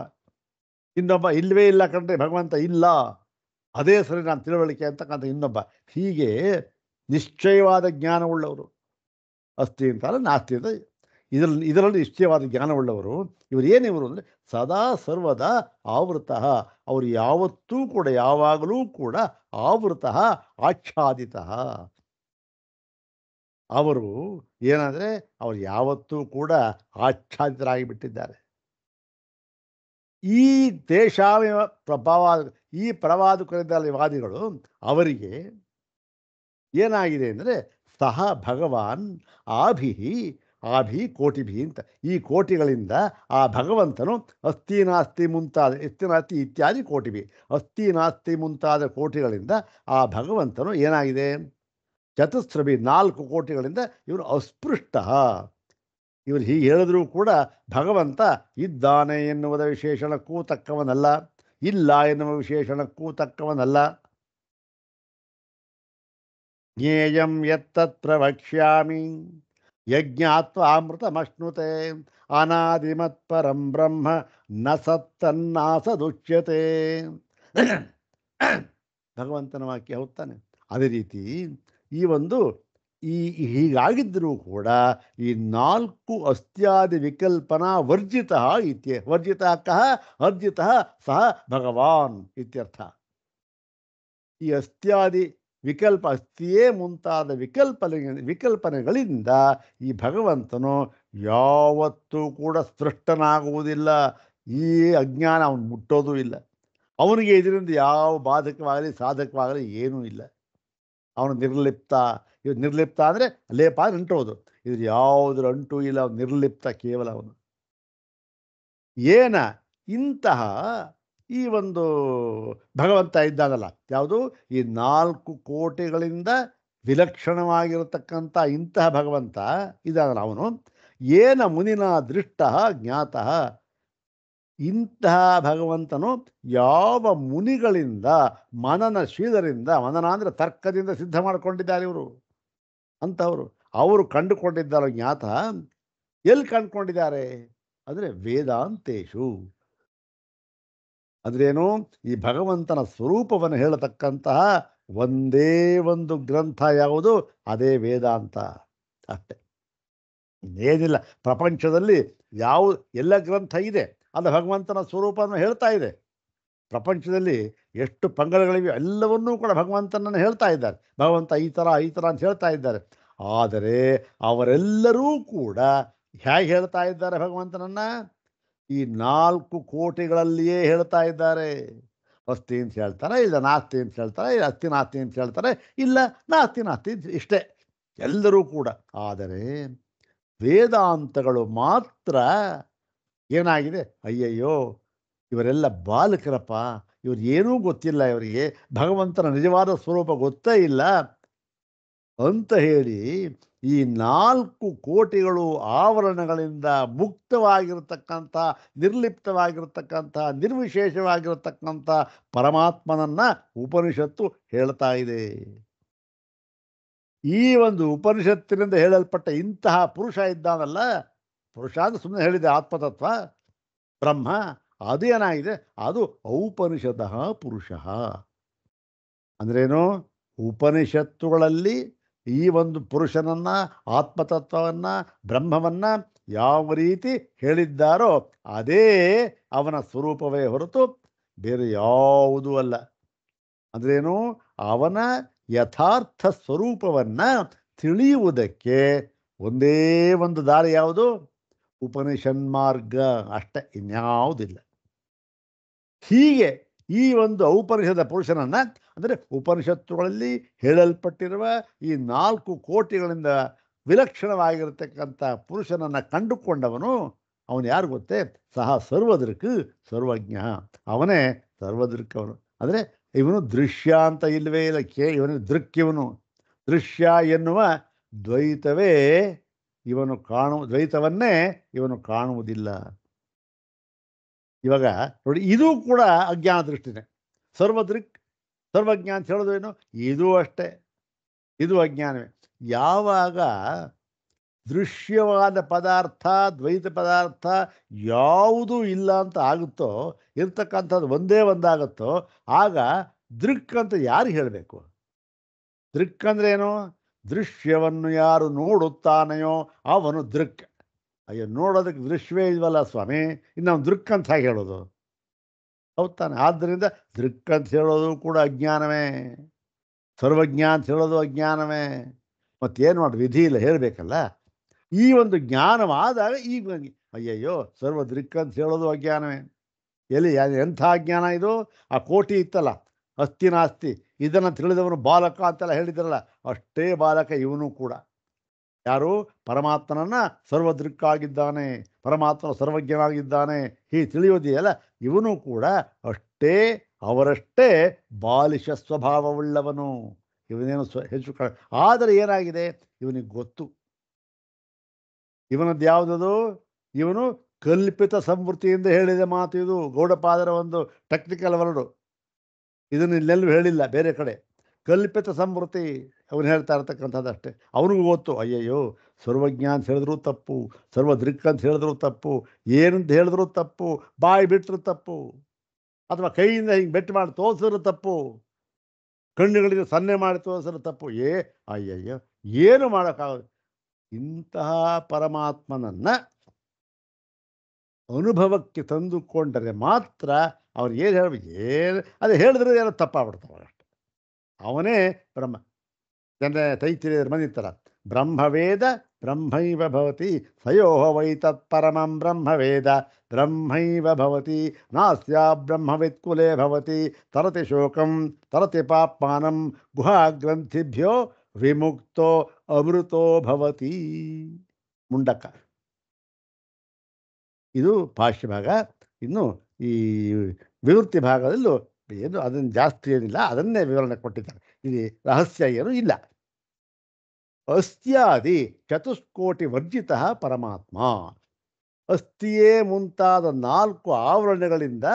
ಇನ್ನೊಬ್ಬ ಇಲ್ಲವೇ ಇಲ್ಲ ಕಂಡ್ರೆ ಭಗವಂತ ಇಲ್ಲ, ಅದೇ ಸರಿ ನಾನು ತಿಳುವಳಿಕೆ ಅಂತಕ್ಕಂಥ ಇನ್ನೊಬ್ಬ. ಹೀಗೆ ನಿಶ್ಚಯವಾದ ಜ್ಞಾನವುಳ್ಳವರು. ಅಸ್ತಿ ಅಂತಲ್ಲ ನಾಸ್ತಿ ಅಂತ ಇದರಲ್ಲಿ ನಿಶ್ಚಯವಾದ ಜ್ಞಾನವುಳ್ಳವರು. ಇವರು ಏನಿವರು ಅಂದರೆ ಸದಾ ಸರ್ವದಾ ಆವೃತ. ಅವರು ಯಾವತ್ತೂ ಕೂಡ ಯಾವಾಗಲೂ ಕೂಡ ಆವೃತ ಆಚ್ಛಾದಿತ. ಅವರು ಏನಂದರೆ ಅವರು ಯಾವತ್ತೂ ಕೂಡ ಆಚ್ಛಾದಿತರಾಗಿ ಬಿಟ್ಟಿದ್ದಾರೆ. ಈ ದೇಶಾವಿವ ಪ್ರಭಾವ ಈ ಪ್ರವಾದಕರಿದ್ದ ವಾದಿಗಳು ಅವರಿಗೆ ಏನಾಗಿದೆ ಅಂದರೆ ಸಹ ಭಗವಾನ್ ಆಭಿ ಕೋಟಿಭಿ ಅಂತ ಈ ಕೋಟಿಗಳಿಂದ ಆ ಭಗವಂತನು ಅಸ್ಥಿ ನಾಸ್ತಿ ಮುಂತಾದ ನಾಸ್ತಿ ಇತ್ಯಾದಿ ಕೋಟಿಭಿ ಅಸ್ಥಿ ನಾಸ್ತಿ ಮುಂತಾದ ಕೋಟಿಗಳಿಂದ ಆ ಭಗವಂತನು ಏನಾಗಿದೆ ಚತುಸ್ರಭಿ 4 ಕೋಟಿಗಳಿಂದ ಇವನು ಅಸ್ಪೃಷ್ಟ. ಇವರು ಹೀಗೆ ಹೇಳಿದ್ರೂ ಕೂಡ ಭಗವಂತ ಇದ್ದಾನೆ ಎನ್ನುವುದ ವಿಶೇಷಣಕ್ಕೂ ತಕ್ಕವನಲ್ಲ, ಇಲ್ಲ ಎನ್ನುವ ವಿಶೇಷಣಕ್ಕೂ ತಕ್ಕವನಲ್ಲ. ಜ್ಞೇಯಂ ಯತ್ತತ್ ಪ್ರವಕ್ಷ್ಯಾಮಿ ಯಜ್ಞಾತ್ವ ಅಮೃತಮಶ್ನುತೆ ಅನಾದಿಮತ್ಪರಂ ಬ್ರಹ್ಮ ನ ಸತ್ತನ್ನಾಸದುಚ್ಯತೆ. ಭಗವಂತನ ವಾಕ್ಯ ಹೋಗ್ತಾನೆ. ಅದೇ ರೀತಿ ಈ ಒಂದು ಹೀಗಾಗಿದ್ದರೂ ಕೂಡ ಈ 4 ಅಸ್ತ್ಯಾದಿ ವಿಕಲ್ಪನಾ ವರ್ಜಿತ ವರ್ಜಿತ ಕಃ ಅರ್ಜಿತ ಸಹ ಭಗವಾನ್ ಇತ್ಯರ್ಥ. ಈ ಅಸ್ತ್ಯಾದಿ ಅಸ್ಥಿಯೇ ಮುಂತಾದ ವಿಕಲ್ಪನೆಗಳಿಂದ ಈ ಭಗವಂತನು ಯಾವತ್ತೂ ಕೂಡ ಸ್ಪೃಷ್ಟನಾಗುವುದಿಲ್ಲ. ಈ ಅಜ್ಞಾನ ಅವನು ಮುಟ್ಟೋದೂ ಇಲ್ಲ. ಅವನಿಗೆ ಇದರಿಂದ ಯಾವ ಬಾಧಕವಾಗಲಿ ಸಾಧಕವಾಗಲಿ ಏನೂ ಇಲ್ಲ. ಅವನು ನಿರ್ಲಿಪ್ತ. ಇವ್ರು ನಿರ್ಲಿಪ್ತ ಅಂದರೆ ಲೇಪ ಅಂಟೋದು, ಇದು ಯಾವುದ್ರ ಅಂಟೂ ಇಲ್ಲ. ಅವನು ನಿರ್ಲಿಪ್ತ ಕೇವಲ ಅವನು. ಇಂತಹ ಈ ಒಂದು ಭಗವಂತ ಇದ್ದಾನಲ್ಲ, ಯಾವುದು ಈ 4 ಕೋಟಿಗಳಿಂದ ವಿಲಕ್ಷಣವಾಗಿರತಕ್ಕಂಥ ಇಂತಹ ಭಗವಂತ ಇದ್ದಾನಲ್ಲ, ಅವನು ಮುನಿನ ದೃಷ್ಟ ಜ್ಞಾತಃ. ಇಂತಹ ಭಗವಂತನು ಯಾವ ಮುನಿಗಳಿಂದ ಮನನಶೀಲರಿಂದ, ಮನನ ಅಂದರೆ ತರ್ಕದಿಂದ ಸಿದ್ಧ ಮಾಡಿಕೊಂಡಿದ್ದಾರೆ ಇವರು ಅಂಥವರು, ಅವರು ಕಂಡುಕೊಂಡಿದ್ದಾರೋ ಜ್ಞಾತ. ಎಲ್ಲಿ ಕಂಡುಕೊಂಡಿದ್ದಾರೆ ಅಂದರೆ ವೇದಾಂತೇಶು. ಅಂದ್ರೇನು, ಈ ಭಗವಂತನ ಸ್ವರೂಪವನ್ನು ಹೇಳತಕ್ಕಂತಹ ಒಂದೇ ಒಂದು ಗ್ರಂಥ ಯಾವುದು, ಅದೇ ವೇದಾಂತ ಅಷ್ಟೆ. ಏನಿಲ್ಲ ಪ್ರಪಂಚದಲ್ಲಿ ಎಲ್ಲ ಗ್ರಂಥ ಇದೆ ಅದು ಭಗವಂತನ ಸ್ವರೂಪವನ್ನು ಹೇಳ್ತಾ ಇದೆ. ಪ್ರಪಂಚದಲ್ಲಿ ಎಷ್ಟು ಪಂಗಡಗಳಿವೆ ಎಲ್ಲವನ್ನೂ ಕೂಡ ಭಗವಂತನನ್ನು ಹೇಳ್ತಾ ಇದ್ದಾರೆ. ಭಗವಂತ ಈ ಥರ ಅಂತ ಹೇಳ್ತಾ ಇದ್ದಾರೆ. ಆದರೆ ಅವರೆಲ್ಲರೂ ಕೂಡ ಹೇಗೆ ಹೇಳ್ತಾ ಇದ್ದಾರೆ ಭಗವಂತನನ್ನು? ಈ 4 ಕೋಟಿಗಳಲ್ಲಿಯೇ ಹೇಳ್ತಾ ಇದ್ದಾರೆ. ಅಸ್ತಿ ಅಂತ ಹೇಳ್ತಾರೆ, ಇಲ್ಲ ನಾಸ್ತಿ ಅಂತ ಹೇಳ್ತಾರೆ, ಇಲ್ಲ ಅಸ್ತಿ ನಾಸ್ತಿ ಅಂತ ಹೇಳ್ತಾರೆ, ಇಲ್ಲ ನಾಸ್ತಿ ಇಷ್ಟೇ ಎಲ್ಲರೂ ಕೂಡ. ಆದರೆ ವೇದಾಂತಗಳು ಮಾತ್ರ ಏನಾಗಿದೆ, ಅಯ್ಯಯ್ಯೋ ಇವರೆಲ್ಲ ಬಾಲಕರಪ್ಪ, ಇವ್ರು ಏನೂ ಗೊತ್ತಿಲ್ಲ, ಇವರಿಗೆ ಭಗವಂತನ ನಿಜವಾದ ಸ್ವರೂಪ ಗೊತ್ತೇ ಇಲ್ಲ ಅಂತ ಹೇಳಿ ಈ 4 ಕೋಟಿಗಳು ಆವರಣಗಳಿಂದ ಮುಕ್ತವಾಗಿರತಕ್ಕಂಥ, ನಿರ್ಲಿಪ್ತವಾಗಿರತಕ್ಕಂಥ, ನಿರ್ವಿಶೇಷವಾಗಿರತಕ್ಕಂಥ ಪರಮಾತ್ಮನನ್ನ ಉಪನಿಷತ್ತು ಹೇಳ್ತಾ ಇದೆ. ಈ ಒಂದು ಉಪನಿಷತ್ತಿನಿಂದ ಹೇಳಲ್ಪಟ್ಟ ಇಂತಹ ಪುರುಷ ಇದ್ದಾನಲ್ಲ, ಪುರುಷ ಅಂತ ಸುಮ್ಮನೆ ಹೇಳಿದೆ ಆತ್ಮತತ್ವ ಬ್ರಹ್ಮ, ಅದು ಏನಾಗಿದೆ, ಅದು ಔಪನಿಷದಃ ಪುರುಷ. ಅಂದ್ರೇನು, ಉಪನಿಷತ್ತುಗಳಲ್ಲಿ ಈ ಒಂದು ಪುರುಷನನ್ನ, ಆತ್ಮತತ್ವವನ್ನು, ಬ್ರಹ್ಮವನ್ನು ಯಾವ ರೀತಿ ಹೇಳಿದ್ದಾರೋ ಅದೇ ಅವನ ಸ್ವರೂಪವೇ ಹೊರತು ಬೇರೆ ಯಾವುದೂ ಅಲ್ಲ. ಅಂದ್ರೇನು, ಅವನ ಯಥಾರ್ಥ ಸ್ವರೂಪವನ್ನು ತಿಳಿಯುವುದಕ್ಕೆ ಒಂದೇ ಒಂದು ದಾರಿ ಯಾವುದು, ಉಪನಿಷನ್ಮಾರ್ಗ ಅಷ್ಟೇ, ಇನ್ಯಾವುದಿಲ್ಲ. ಹೀಗೆ ಈ ಒಂದು ಔಪನಿಷದ ಪುರುಷನನ್ನು, ಅಂದರೆ ಉಪನಿಷತ್ತುಗಳಲ್ಲಿ ಹೇಳಲ್ಪಟ್ಟಿರುವ ಈ 4 ಕೋಟಿಗಳಿಂದ ವಿಲಕ್ಷಣವಾಗಿರತಕ್ಕಂಥ ಪುರುಷನನ್ನು ಕಂಡುಕೊಂಡವನು ಅವನು ಯಾರು ಗೊತ್ತೇ, ಸಹ ಸರ್ವದೃಕ್ ಸರ್ವಜ್ಞ. ಅವನೇ ಸರ್ವದೃಕ್ಕವನು. ಅಂದರೆ ಇವನು ದೃಶ್ಯ ಅಂತ ಇಲ್ಲವೇ ಇಲ್ಲ, ಇವನು ದೃಕ್ಯವನು. ದೃಶ್ಯ ಎನ್ನುವ ದ್ವೈತವೇ ಇವನು ದ್ವೈತವನ್ನೇ ಇವನು ಕಾಣುವುದಿಲ್ಲ. ಇವಾಗ ನೋಡಿ, ಇದು ಕೂಡ ಅಜ್ಞಾನ ದೃಷ್ಟಿನೇ. ಸರ್ವದೃಕ್ ಸರ್ವಜ್ಞ ಅಂತ ಹೇಳೋದು ಏನು, ಇದು ಅಷ್ಟೇ, ಇದು ಅಜ್ಞಾನವೇ. ಯಾವಾಗ ದೃಶ್ಯವಾದ ಪದಾರ್ಥ, ದ್ವೈತ ಪದಾರ್ಥ ಯಾವುದೂ ಇಲ್ಲ ಅಂತ ಆಗುತ್ತೋ, ಇರ್ತಕ್ಕಂಥದ್ದು ಒಂದೇ ಒಂದಾಗುತ್ತೋ, ಆಗ ದೃಕ್ ಅಂತ ಯಾರು ಹೇಳಬೇಕು? ದೃಕ್ ಅಂದ್ರೆ ಏನು? ದೃಶ್ಯವನ್ನು ಯಾರು ನೋಡುತ್ತಾನೆಯೋ ಅವನು ದೃಕ್. ಅಯ್ಯೋ, ನೋಡೋದಕ್ಕೆ ದೃಶ್ಯವೇ ಇಲ್ವಲ್ಲ ಸ್ವಾಮಿ, ಇನ್ನು ನಾವು ದೃಕ್ ಅಂತ ಹೇಗೆ ಹೇಳೋದು? ಹೌದ್ ತಾನೆ? ಆದ್ದರಿಂದ ದೃಕ್ ಅಂತ ಹೇಳೋದು ಕೂಡ ಅಜ್ಞಾನವೇ, ಸರ್ವಜ್ಞ ಅಂತ ಹೇಳೋದು ಅಜ್ಞಾನವೇ. ಮತ್ತೇನು ಮಾಡಿ, ವಿಧಿ ಇಲ್ಲ, ಹೇಳಬೇಕಲ್ಲ. ಈ ಒಂದು ಜ್ಞಾನವಾದಾಗ ಈಗ ನನಗೆ ಅಯ್ಯಯ್ಯೋ ಸರ್ವ ದೃಕ್ ಅಂತ ಹೇಳೋದು ಅಜ್ಞಾನವೇ. ಎಲ್ಲಿ ಎಂಥ ಅಜ್ಞಾನ ಇದು? ಆ ಕೋಟಿ ಇತ್ತಲ್ಲ, ಅಸ್ತಿ ನಾಸ್ತಿ, ಇದನ್ನು ತಿಳಿದವನು ಬಾಲಕ ಅಂತೆಲ್ಲ ಹೇಳಿದ್ರಲ್ಲ, ಅಷ್ಟೇ ಬಾಲಕ ಇವನು ಕೂಡ. ಯಾರು? ಪರಮಾತ್ಮನನ್ನ ಸರ್ವದೃಕ್ಕಾಗಿದ್ದಾನೆ, ಪರಮಾತ್ಮನ ಸರ್ವಜ್ಞನಾಗಿದ್ದಾನೆ, ಹೀಗೆ ತಿಳಿಯೋದಿದೆಯಲ್ಲ, ಇವನು ಕೂಡ ಅಷ್ಟೇ, ಅವರಷ್ಟೇ ಬಾಲಿಶ ಸ್ವಭಾವವುಳ್ಳವನು. ಇವನೇನು ಹೆಚ್ಚು ಆದರೆ ಏನಾಗಿದೆ, ಇವನಿಗೆ ಗೊತ್ತು ಇವನದ್ದು ಯಾವುದದು. ಇವನು ಕಲ್ಪಿತ ಸಂವೃತ್ತಿಯಿಂದ ಹೇಳಿದ ಮಾತು ಇದು. ಗೌಡಪಾದರ ಒಂದು ಟೆಕ್ನಿಕಲ್ ವರ್ಡು, ಇದನ್ನು ಇಲ್ಲೆಲ್ಲೂ ಹೇಳಿಲ್ಲ ಬೇರೆ ಕಡೆ. ಕಲ್ಪಿತ ಸಂವೃತ್ತಿ ಅವನು ಹೇಳ್ತಾ ಇರ್ತಕ್ಕಂಥದ್ದಷ್ಟೇ. ಅವನಿಗೂ ಗೊತ್ತು, ಅಯ್ಯಯ್ಯೋ ಸರ್ವಜ್ಞ ಅಂತ ಹೇಳಿದ್ರು ತಪ್ಪು, ಸರ್ವದೃಕ್ ಅಂತ ಹೇಳಿದ್ರು ತಪ್ಪು, ಏನಂತ ಹೇಳಿದ್ರು ತಪ್ಪು, ಬಾಯಿ ಬಿಟ್ಟರು ತಪ್ಪು, ಅಥವಾ ಕೈಯಿಂದ ಹಿಂಗೆ ಬೆಟ್ಟು ಮಾಡಿ ತೋರಿಸಿದ್ರು ತಪ್ಪು, ಕಣ್ಣುಗಳಿಗೆ ಸನ್ನೆ ಮಾಡಿ ತೋರಿಸಿದ್ರು ತಪ್ಪು. ಅಯ್ಯಯ್ಯೋ, ಏನು ಮಾಡೋಕ್ಕಾಗೋದು? ಇಂತಹ ಪರಮಾತ್ಮನನ್ನ ಅನುಭವಕ್ಕೆ ತಂದುಕೊಂಡರೆ ಮಾತ್ರ ಅವ್ರು ಏನು ಹೇಳ್ಬೇಕು, ಅದೇ ಹೇಳಿದ್ರೆ ಏನೋ ತಪ್ಪಾಗ್ಬಿಡ್ತಾವೆ ಅಷ್ಟೆ. ಅವನೇ ಬ್ರಹ್ಮ. ತೈತಿರಿಯರು ಬಂದಿರ್ತಾರ, ಬ್ರಹ್ಮವೇದ ಬ್ರಹ್ಮೈವ ಭವತಿ, ಸಯೋಹ ವೈ ತತ್ಪರಮಂ ಬ್ರಹ್ಮವೇದ ಬ್ರಹ್ಮೈವ ಭವತಿ, ನಾಸ್ಯ ಬ್ರಹ್ಮವಿತ್ಕುಲೇ ಭವತಿ, ತರತಿ ಶೋಕಂ ತರತಿ ಪಾಪ್ಮಾನಂ, ಗುಹಾಗ್ರಂಥಿಭ್ಯೋ ವಿಮುಕ್ತೋ ಅಮೃತೋ ಭವತಿ. ಮುಂಡಕ. ಇದು ಭಾಷ್ಯ ಭಾಗ. ಇನ್ನು ಈ ವಿವೃತ್ತಿ ಭಾಗದಲ್ಲೂ ಏನು ಅದನ್ನು ಜಾಸ್ತಿ ಏನಿಲ್ಲ, ಅದನ್ನೇ ವಿವರಣೆ ಕೊಟ್ಟಿದ್ದಾರೆ. ಇಲ್ಲಿ ರಹಸ್ಯ ಏನು ಇಲ್ಲ. ಅಸ್ತ್ಯಾದಿ ಚತುಷ್ಕೋಟಿ ವರ್ಜಿತ ಪರಮಾತ್ಮ. ಅಸ್ಥಿಯೇ ಮುಂತಾದ 4 ಆವರಣಗಳಿಂದ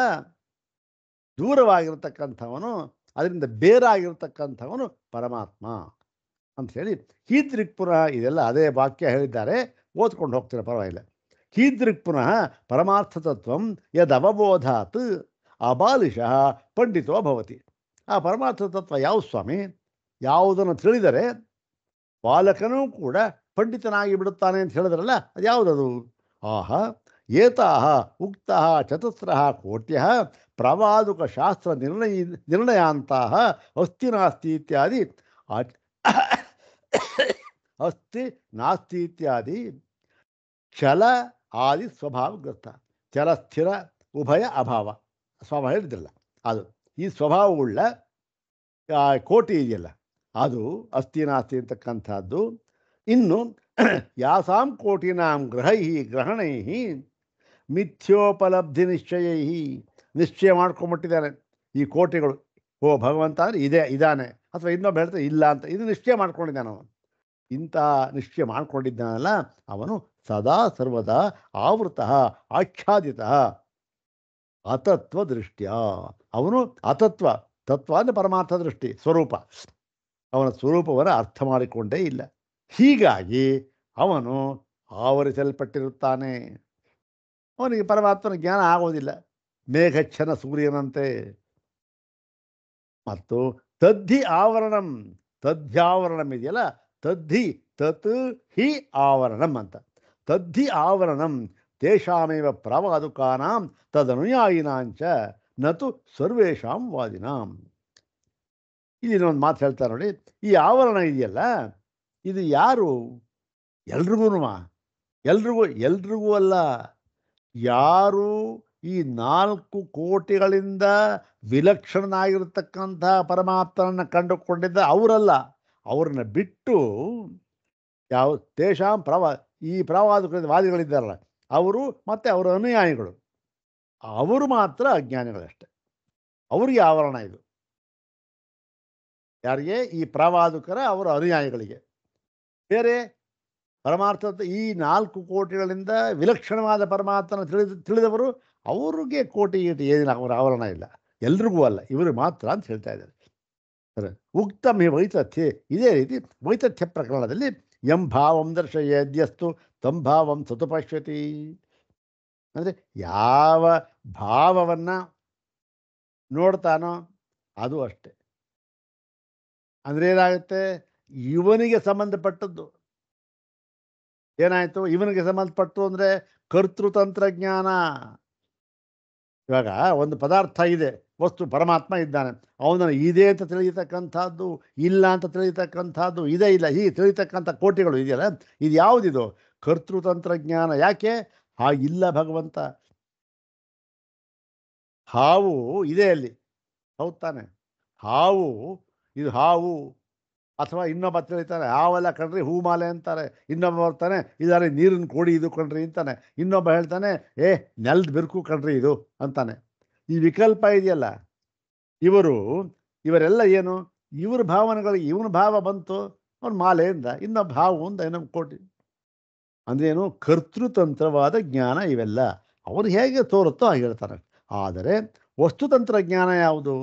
ದೂರವಾಗಿರ್ತಕ್ಕಂಥವನು, ಅದರಿಂದ ಬೇರಾಗಿರ್ತಕ್ಕಂಥವನು ಪರಮಾತ್ಮ ಅಂಥೇಳಿ ಹೀದೃಕ್ ಪುನಃ ಇದೆಲ್ಲ ಅದೇ ವಾಕ್ಯ ಹೇಳಿದ್ದಾರೆ, ಓದ್ಕೊಂಡು ಹೋಗ್ತೀರ ಪರವಾಗಿಲ್ಲ. ಹೀದೃಕ್ ಪುನಃ ಪರಮಾರ್ಥತತ್ವಂ ಯದವಬೋಧಾತ್ ಅಬಾಲಿಶಃ ಪಂಡಿತೋ ಭವತಿ. ಆ ಪರಮಾರ್ಥ ತತ್ವ ಯಾವ ಸ್ವಾಮಿ? ಯಾವುದನ್ನು ತಿಳಿದರೆ ಬಾಲಕನೂ ಕೂಡ ಪಂಡಿತನಾಗಿ ಬಿಡುತ್ತಾನೆ ಅಂತ ಹೇಳಿದ್ರಲ್ಲ, ಅದು ಯಾವುದದು? ಆಹ ಏತಾಹ ಉಕ್ತಃ ಚತಸ್ರಃ ಕೋಟ್ಯಃ ಪ್ರವಾದುಕ ಶಾಸ್ತ್ರ ನಿರ್ಣಯಾಂತಹ ಅಸ್ತಿ ನಾಸ್ತಿ ಇತ್ಯಾದಿ ಅಸ್ತಿ ನಾಸ್ತಿ ಇತ್ಯಾದಿ ಚಲ ಆದಿ ಸ್ವಭಾವಗ್ರಸ್ತ. ಚಲ ಸ್ಥಿರ ಉಭಯ ಅಭಾವ ಸ್ವಭಾವ ಹೇಳಿದ್ರಲ್ಲ, ಅದು ಈ ಸ್ವಭಾವವುಳ್ಳ ಕೋಟಿ ಇದೆಯಲ್ಲ, ಅದು ಅಸ್ತಿ ನಾಸ್ತಿ ಅಂತಕ್ಕಂಥದ್ದು. ಇನ್ನು ಯಾಸಾಂ ಕೋಟಿನಾಂ ಗ್ರಹಣೈ ಮಿಥ್ಯೋಪಲಬ್ಧಿ ನಿಶ್ಚಯೈ, ನಿಶ್ಚಯ ಮಾಡ್ಕೊಂಬಿಟ್ಟಿದ್ದಾನೆ ಈ ಕೋಟಿಗಳು. ಓ ಭಗವಂತ ಅಂದರೆ ಇದಾನೆ, ಅಥವಾ ಇನ್ನೊಬ್ಬ ಹೇಳ್ತಾರೆ ಇಲ್ಲ ಅಂತ, ಇದು ನಿಶ್ಚಯ ಮಾಡ್ಕೊಂಡಿದ್ದಾನೆ ಅವನು. ಇಂಥ ನಿಶ್ಚಯ ಮಾಡ್ಕೊಂಡಿದ್ದಾನಲ್ಲ ಅವನು ಸದಾ ಸರ್ವದಾ ಆವೃತ ಆಚ್ಛಾದಿತ ಅತತ್ವ ದೃಷ್ಟ್ಯ. ಅವನು ಅತತ್ವ, ತತ್ವ ಅಂದರೆ ಪರಮಾರ್ಥ ದೃಷ್ಟಿ, ಸ್ವರೂಪ, ಅವನ ಸ್ವರೂಪವನ್ನು ಅರ್ಥ ಮಾಡಿಕೊಂಡೇ ಇಲ್ಲ. ಹೀಗಾಗಿ ಅವನು ಆವರಿಸಲ್ಪಟ್ಟಿರುತ್ತಾನೆ. ಅವನಿಗೆ ಪರಮಾತ್ಮನ ಜ್ಞಾನ ಆಗೋದಿಲ್ಲ, ಮೇಘಚ್ಛನ ಸೂರ್ಯನಂತೆ. ಮತ್ತು ತದ್ಧಿ ಆವರಣಂ, ತದ್ಧ್ಯಾವರಣಂ ಇದೆಯಲ್ಲ, ತದ್ಧಿ ತತ್ ಹಿ ಆವರಣಂ ಅಂತ. ತದ್ಧಿ ಆವರಣಂ ತೇಷಾಮೇವ ಪ್ರವಾದುಕಾನಾಂ ತದನುಯಾಯಿನಾಂಚ ನತು ಸರ್ವೇಷಾಂ ವಾದಿನಾಂ. ಇಲ್ಲಿ ಒಂದು ಮಾತು ಹೇಳ್ತಾರೆ ನೋಡಿ, ಈ ಆವರಣ ಇದೆಯಲ್ಲ, ಇದು ಯಾರು? ಎಲ್ರಿಗೂ ಅಲ್ಲ. ಯಾರು ಈ 4 ಕೋಟಿಗಳಿಂದ ವಿಲಕ್ಷಣನಾಗಿರ್ತಕ್ಕಂಥ ಪರಮಾತ್ಮನನ್ನು ಕಂಡುಕೊಂಡಿದ್ದ ಅವರಲ್ಲ, ಅವ್ರನ್ನ ಬಿಟ್ಟು ಯಾವ ತೇಷಾಂ ಈ ವಾದಿಗಳಿದ್ದಾರಲ್ಲ ಅವರು, ಮತ್ತು ಅವರ ಅನುಯಾಯಿಗಳು, ಅವರು ಮಾತ್ರ ಅಜ್ಞಾನಿಗಳಷ್ಟೆ. ಅವ್ರಿಗೆ ಆವರಣ ಇದು. ಯಾರಿಗೆ? ಈ ಪ್ರವಾದಕರ ಅವರ ಅನುಯಾಯಿಗಳಿಗೆ. ಬೇರೆ ಪರಮಾರ್ಥದ ಈ 4 ಕೋಟಿಗಳಿಂದ ವಿಲಕ್ಷಣವಾದ ಪರಮಾತ್ಮನ ತಿಳಿದವರು, ಅವ್ರಿಗೆ ಕೋಟಿ ಏನಿಲ್ಲ, ಅವರ ಆವರಣ ಇಲ್ಲ. ಎಲ್ರಿಗೂ ಅಲ್ಲ, ಇವರು ಮಾತ್ರ ಅಂತ ಹೇಳ್ತಾ ಇದ್ದಾರೆ. ಉಕ್ತಂ ಹಿ ವೈತಥ್ಯೆ. ಇದೇ ರೀತಿ ವೈತಥ್ಯ ಪ್ರಕರಣದಲ್ಲಿ ಎಂ ಭಾವಂ ದರ್ಶಯೇದ್ಯಸ್ತು ತಂ ಭಾವಂ ಸತು ಪಶ್ಯತಿ. ಅಂದರೆ ಯಾವ ಭಾವವನ್ನು ನೋಡ್ತಾನೋ ಅದು ಅಷ್ಟೆ. ಅಂದರೆ ಏನಾಗುತ್ತೆ, ಇವನಿಗೆ ಸಂಬಂಧಪಟ್ಟದ್ದು ಏನಾಯಿತು, ಇವನಿಗೆ ಸಂಬಂಧಪಟ್ಟು ಅಂದರೆ ಕರ್ತೃತಂತ್ರಜ್ಞಾನ. ಇವಾಗ ಒಂದು ಪದಾರ್ಥ ಇದೆ, ವಸ್ತು ಪರಮಾತ್ಮ ಇದ್ದಾನೆ, ಅವನನ್ನು ಇದೆ ಅಂತ ತಿಳಿಯತಕ್ಕಂಥದ್ದು, ಇಲ್ಲ ಅಂತ ತಿಳಿಯತಕ್ಕಂಥದ್ದು, ಇದೆ ಇಲ್ಲ ಹೀಗೆ ತಿಳಿಯತಕ್ಕಂಥ ಕೋಟಿಗಳು ಇದೆಯಲ್ಲ, ಇದು ಯಾವುದಿದು? ಕರ್ತೃತಂತ್ರಜ್ಞಾನ. ಯಾಕೆ ಹಾಗಿಲ್ಲ ಭಗವಂತ? ಹಾವು ಇದೆ ಅಲ್ಲಿ, ಹೌದು ತಾನೆ? ಹಾವು, ಇದು ಹಾವು. ಅಥವಾ ಇನ್ನೊಬ್ಬ ತಿಳಿತಾನೆ, ಹಾವೆಲ್ಲ ಕಣ್ರಿ ಹೂಮಾಲೆ ಅಂತಾರೆ. ಇನ್ನೊಬ್ಬ ಬರ್ತಾನೆ, ಇದಾರೆ ನೀರಿನ ಕೋಡಿ ಇದು ಕಣ್ರಿ ಅಂತಾನೆ. ಇನ್ನೊಬ್ಬ ಹೇಳ್ತಾನೆ, ಏ ನೆಲದ ಬಿರುಕು ಕಣ್ರಿ ಇದು ಅಂತಾನೆ. ಈ ವಿಕಲ್ಪ ಇದೆಯಲ್ಲ, ಇವರು ಇವರೆಲ್ಲ ಏನು, ಇವ್ರ ಭಾವನೆಗಳಿಗೆ ಇವನ ಭಾವ ಬಂತು, ಅವ್ನ ಮಾಲೆಯಿಂದ, ಇನ್ನೊಬ್ಬ ಹಾವು ಅಂತ ಇನ್ನೊಬ್ಬ ಕೋಟಿ. ಅಂದ್ರೇನು? ಕರ್ತೃತಂತ್ರವಾದ ಜ್ಞಾನ ಇವೆಲ್ಲ. ಅವನು ಹೇಗೆ ತೋರುತ್ತೋ ಹಾಗೆ ಹೇಳ್ತಾನೆ. ಆದರೆ ವಸ್ತುತಂತ್ರಜ್ಞಾನ ಯಾವುದು?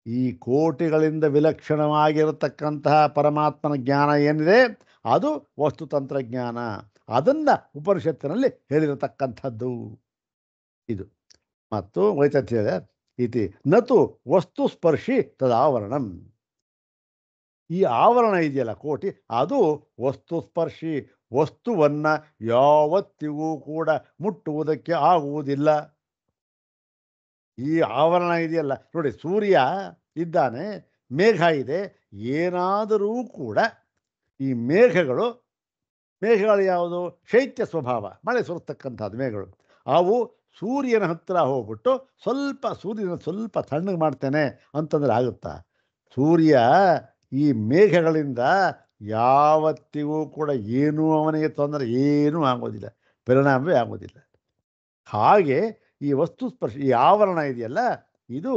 ಈ ಕೋಟಿಗಳಿಂದ ವಿಲಕ್ಷಣವಾಗಿರತಕ್ಕಂತಹ ಪರಮಾತ್ಮನ ಜ್ಞಾನ ಏನಿದೆ ಅದು ವಸ್ತುತಂತ್ರಜ್ಞಾನ. ಅದನ್ನು ಉಪನಿಷತ್ತಿನಲ್ಲಿ ಹೇಳಿರತಕ್ಕಂಥದ್ದು ಇದು. ಮತ್ತು ವೈತಥ್ಯ ಇತಿ ನತು ವಸ್ತು ಸ್ಪರ್ಶಿ ತದಾವರಣಂ. ಈ ಆವರಣ ಇದೆಯಲ್ಲ ಕೋಟಿ, ಅದು ವಸ್ತು ಸ್ಪರ್ಶಿ. ವಸ್ತುವನ್ನು ಯಾವತ್ತಿಗೂ ಕೂಡ ಮುಟ್ಟುವುದಕ್ಕೆ ಆಗುವುದಿಲ್ಲ. ಈ ಆವರಣ ಇದೆಯಲ್ಲ ನೋಡಿ, ಸೂರ್ಯ ಇದ್ದಾನೆ, ಮೇಘ ಇದೆ, ಏನಾದರೂ ಕೂಡ ಈ ಮೇಘಗಳು ಯಾವುದು? ಶೈತ್ಯ ಸ್ವಭಾವ, ಮಳೆ ಸುರತಕ್ಕಂಥದ್ದು ಮೇಘಗಳು. ಅವು ಸೂರ್ಯನ ಹತ್ತಿರ ಹೋಗ್ಬಿಟ್ಟು ಸೂರ್ಯನ ಸ್ವಲ್ಪ ತಣ್ಣಗೆ ಮಾಡ್ತೇನೆ ಅಂತಂದ್ರೆ ಆಗುತ್ತಾ? ಸೂರ್ಯ ಈ ಮೇಘಗಳಿಂದ ಯಾವತ್ತಿಗೂ ಕೂಡ ಏನೂ ಅವನಿಗೆ ತೊಂದರೆ ಏನೂ ಆಗೋದಿಲ್ಲ, ಪರಿಣಾಮವೇ ಆಗೋದಿಲ್ಲ. ಹಾಗೆ ಈ ವಸ್ತು ಸ್ಪರ್ಶ, ಈ ಆವರಣ ಇದೆಯಲ್ಲ, ಇದು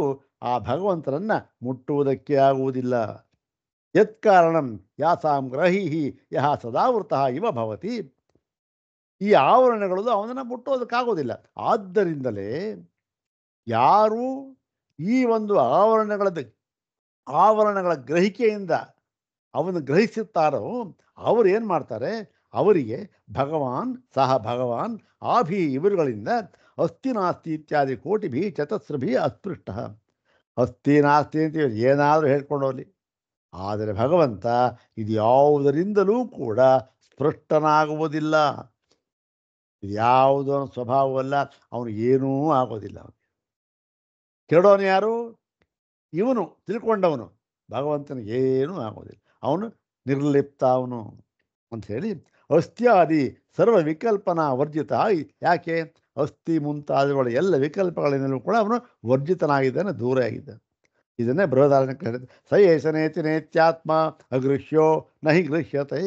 ಆ ಭಗವಂತನನ್ನ ಮುಟ್ಟುವುದಕ್ಕೆ ಆಗುವುದಿಲ್ಲ. ಯತ್ಕಾರಣಂ ಯಾಸಾಂ ಗ್ರಹೀಹಿ ಯಹ ಸದಾವೃತಃ ಇವ ಭವತಿ. ಈ ಆವರಣಗಳು ಅವನನ್ನು ಮುಟ್ಟೋದಕ್ಕಾಗೋದಿಲ್ಲ. ಆದ್ದರಿಂದಲೇ ಯಾರು ಈ ಒಂದು ಆವರಣಗಳ ಗ್ರಹಿಕೆಯಿಂದ ಅವನು ಗ್ರಹಿಸುತ್ತಾರೋ ಅವರು ಏನು ಮಾಡ್ತಾರೆ, ಅವರಿಗೆ ಭಗವಾನ್ ಆಭಿ ಇವರುಗಳಿಂದ ಅಸ್ಥಿ ನಾಸ್ತಿ ಇತ್ಯಾದಿ ಕೋಟಿಭಿ ಚತಸ್ರಭಿ ಅಸ್ಪೃಷ್ಟ. ಅಸ್ಥಿ ನಾಸ್ತಿ ಅಂತ ಏನಾದರೂ ಹೇಳ್ಕೊಂಡು ಹೋಗಲಿ, ಆದರೆ ಭಗವಂತ ಇದು ಯಾವುದರಿಂದಲೂ ಕೂಡ ಸ್ಪೃಷ್ಟನಾಗುವುದಿಲ್ಲ. ಇದು ಯಾವುದೋ ಸ್ವಭಾವವಲ್ಲ, ಅವನು ಏನೂ ಆಗೋದಿಲ್ಲ. ಕೆಡೋನು ಯಾರು? ಇವನು ತಿಳ್ಕೊಂಡವನು. ಭಗವಂತನಿಗೆ ಏನೂ ಆಗೋದಿಲ್ಲ, ಅವನು ನಿರ್ಲಿಪ್ತ ಅವನು ಅಂಥೇಳಿ ಅಸ್ಥ್ಯಾದಿ ಸರ್ವ ವಿಕಲ್ಪನಾ ವರ್ಜಿತ. ಯಾಕೆ? ಅಸ್ಥಿ ಮುಂತಾದವುಗಳ ಎಲ್ಲ ವಿಕಲ್ಪಗಳಿಂದಲೂ ಕೂಡ ಅವನು ವರ್ಜಿತನಾಗಿದ್ದಾನೆ, ದೂರ ಆಗಿದ್ದಾನೆ. ಇದನ್ನೇ ಬೃಹದಾರಣ್ಯಕ ಹೇಳಿದೆ, ಸ ಏಷ ನೇತಿ ನೇತ್ಯಾತ್ಮ ಅಗೃಹ್ಯೋ ನಹಿ ಗೃಹ್ಯತೆ.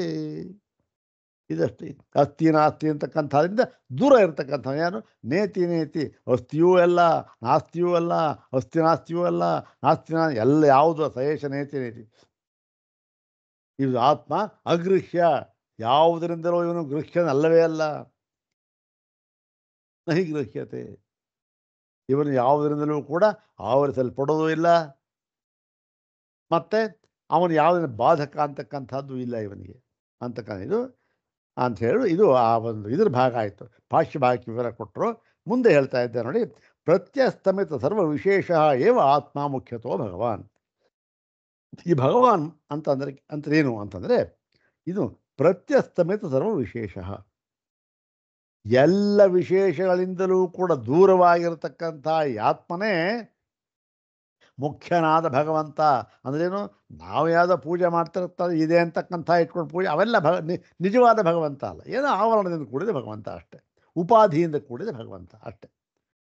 ಇದಷ್ಟೇ. ಅಸ್ಥಿ ನಾಸ್ತಿ ಅಂತಕ್ಕಂಥದ್ರಿಂದ ದೂರ ಇರತಕ್ಕಂಥ ಯಾರು? ನೇತಿ. ಅಸ್ಥಿಯೂ ಅಲ್ಲ, ನಾಸ್ತಿಯೂ ಅಲ್ಲ, ಅಸ್ಥಿ ನಾಸ್ತಿಯೂ ಅಲ್ಲ, ಎಲ್ಲ ಯಾವುದು? ಸಯೇಷ ನೇತಿ. ಇದು ಆತ್ಮ ಅಗೃಹ್ಯ, ಯಾವುದರಿಂದಲೂ ಇವನು ಗೃಹ್ಯನಲ್ಲವೇ ಅಲ್ಲ. ನಹಿ ಗೃಹ್ಯತೆ, ಇವನು ಯಾವುದರಿಂದಲೂ ಕೂಡ ಆವರಿಸಲ್ಪಡೋದು ಇಲ್ಲ, ಮತ್ತು ಅವನು ಯಾವುದನ್ನು ಬಾಧಕ ಅಂತಕ್ಕಂಥದ್ದು ಇಲ್ಲ ಇವನಿಗೆ ಅಂತಕ್ಕಂಥ ಇದು ಅಂತ ಹೇಳಿ ಇದು ಆ ಒಂದು ಇದ್ರ ಭಾಗ ಆಯಿತು. ಭಾಷ್ಯ ಭಾಗಕ್ಕೆ ವಿವರ ಕೊಟ್ಟರು. ಮುಂದೆ ಹೇಳ್ತಾ ಇದ್ದೆ ನೋಡಿ, ಪ್ರತ್ಯಸ್ತಮಿತ ಸರ್ವ ವಿಶೇಷ ಏವ ಆತ್ಮ ಮುಖ್ಯತೋ ಭಗವಾನ್. ಈ ಭಗವಾನ್ ಅಂತಂದ್ರೇನು ಅಂತಂದರೆ, ಇದು ಪ್ರತ್ಯಸ್ತಮಿತ ಸರ್ವ ವಿಶೇಷ, ಎಲ್ಲ ವಿಶೇಷಗಳಿಂದಲೂ ಕೂಡ ದೂರವಾಗಿರತಕ್ಕಂಥ ಈ ಆತ್ಮನೇ ಮುಖ್ಯನಾದ ಭಗವಂತ. ಅಂದ್ರೇನು? ನಾವು ಯಾವುದೋ ಪೂಜೆ ಮಾಡ್ತಿರ್ತಾರೆ ಇದೆ ಅಂತಕ್ಕಂಥ ಇಟ್ಕೊಂಡು ಪೂಜೆ, ಅವೆಲ್ಲ ನಿಜವಾದ ಭಗವಂತ ಅಲ್ಲ. ಏನೋ ಆವರಣದಿಂದ ಕೂಡಿದ ಭಗವಂತ ಅಷ್ಟೇ, ಉಪಾಧಿಯಿಂದ ಕೂಡಿದ ಭಗವಂತ ಅಷ್ಟೇ.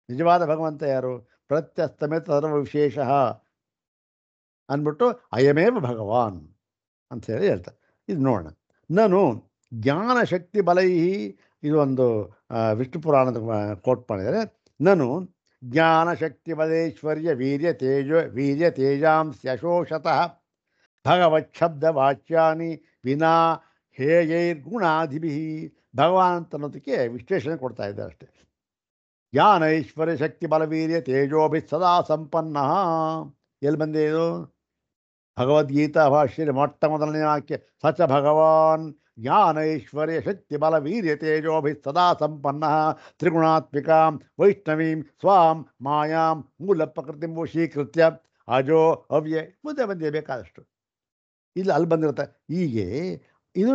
ನಿಜವಾದ ಭಗವಂತ ಯಾರು? ಪ್ರತ್ಯಸ್ತಮೇತ ಸರ್ವ ವಿಶೇಷ ಅಂದ್ಬಿಟ್ಟು ಅಯಮೇವ ಭಗವಾನ್ ಅಂಥೇಳಿ ಹೇಳ್ತಾರೆ. ಇದು ನೋಡೋಣ. ನಾನು ಜ್ಞಾನಶಕ್ತಿ ಬಲೈಹಿ, ಇದು ಒಂದು ವಿಷ್ಣು ಪುರಾಣದ ಕೋಟ್ ಮಾಡಿದರೆ, ನಾನು ಜ್ಞಾನಶಕ್ತಿ ಬಲೇಶ್ವರ್ಯ ವೀರ್ಯ ತೇಜಾಂಸ್ಯಶೋಷತಃ ಭಗವಚ್ಛಬ್ದ ವಾಚ್ಯಾನಿ ವಿನಾ ಹೇಯೈರ್ಗುಣಾಧಿಭಿ. ಭಗವಾನ್ ಅನ್ನೋದಕ್ಕೆ ವಿಶ್ಲೇಷಣೆ ಕೊಡ್ತಾ ಇದ್ದಾರೆ ಅಷ್ಟೇ. ಜ್ಞಾನ ಐಶ್ವರ್ಯ ಶಕ್ತಿ ಬಲವೀರ್ಯ ತೇಜೋಭಿ ಸದಾ ಸಂಪನ್ನ. ಎಲ್ಲಿ ಬಂದೆ ಇದು? ಭಗವದ್ಗೀತಾ ಭಾಷ್ಯ ಮೊಟ್ಟ ಮೊದಲನೇ ವಾಕ್ಯ, ಸಚ ಭಗವಾನ್ ಜ್ಞಾನ ಐಶ್ವರ್ಯ ಶಕ್ತಿ ಬಲ ವೀರ್ಯ ತೇಜೋಭಿ ಸದಾ ಸಂಪನ್ನ ತ್ರಿಗುಣಾತ್ಮಿಕಾಂ ವೈಷ್ಣವೀಂ ಸ್ವಾಂ ಮಾಯಾಂ ಮೂಲ ಪ್ರಕೃತಿ ವಶೀಕೃತ್ಯ ಅಜೋ ಅವ್ಯಯ. ಮುಂದೆ ಬಂದೇ ಬೇಕಾದಷ್ಟು. ಇಲ್ಲಿ ಅಲ್ಲಿ ಬಂದಿರುತ್ತೆ. ಹೀಗೆ ಇದು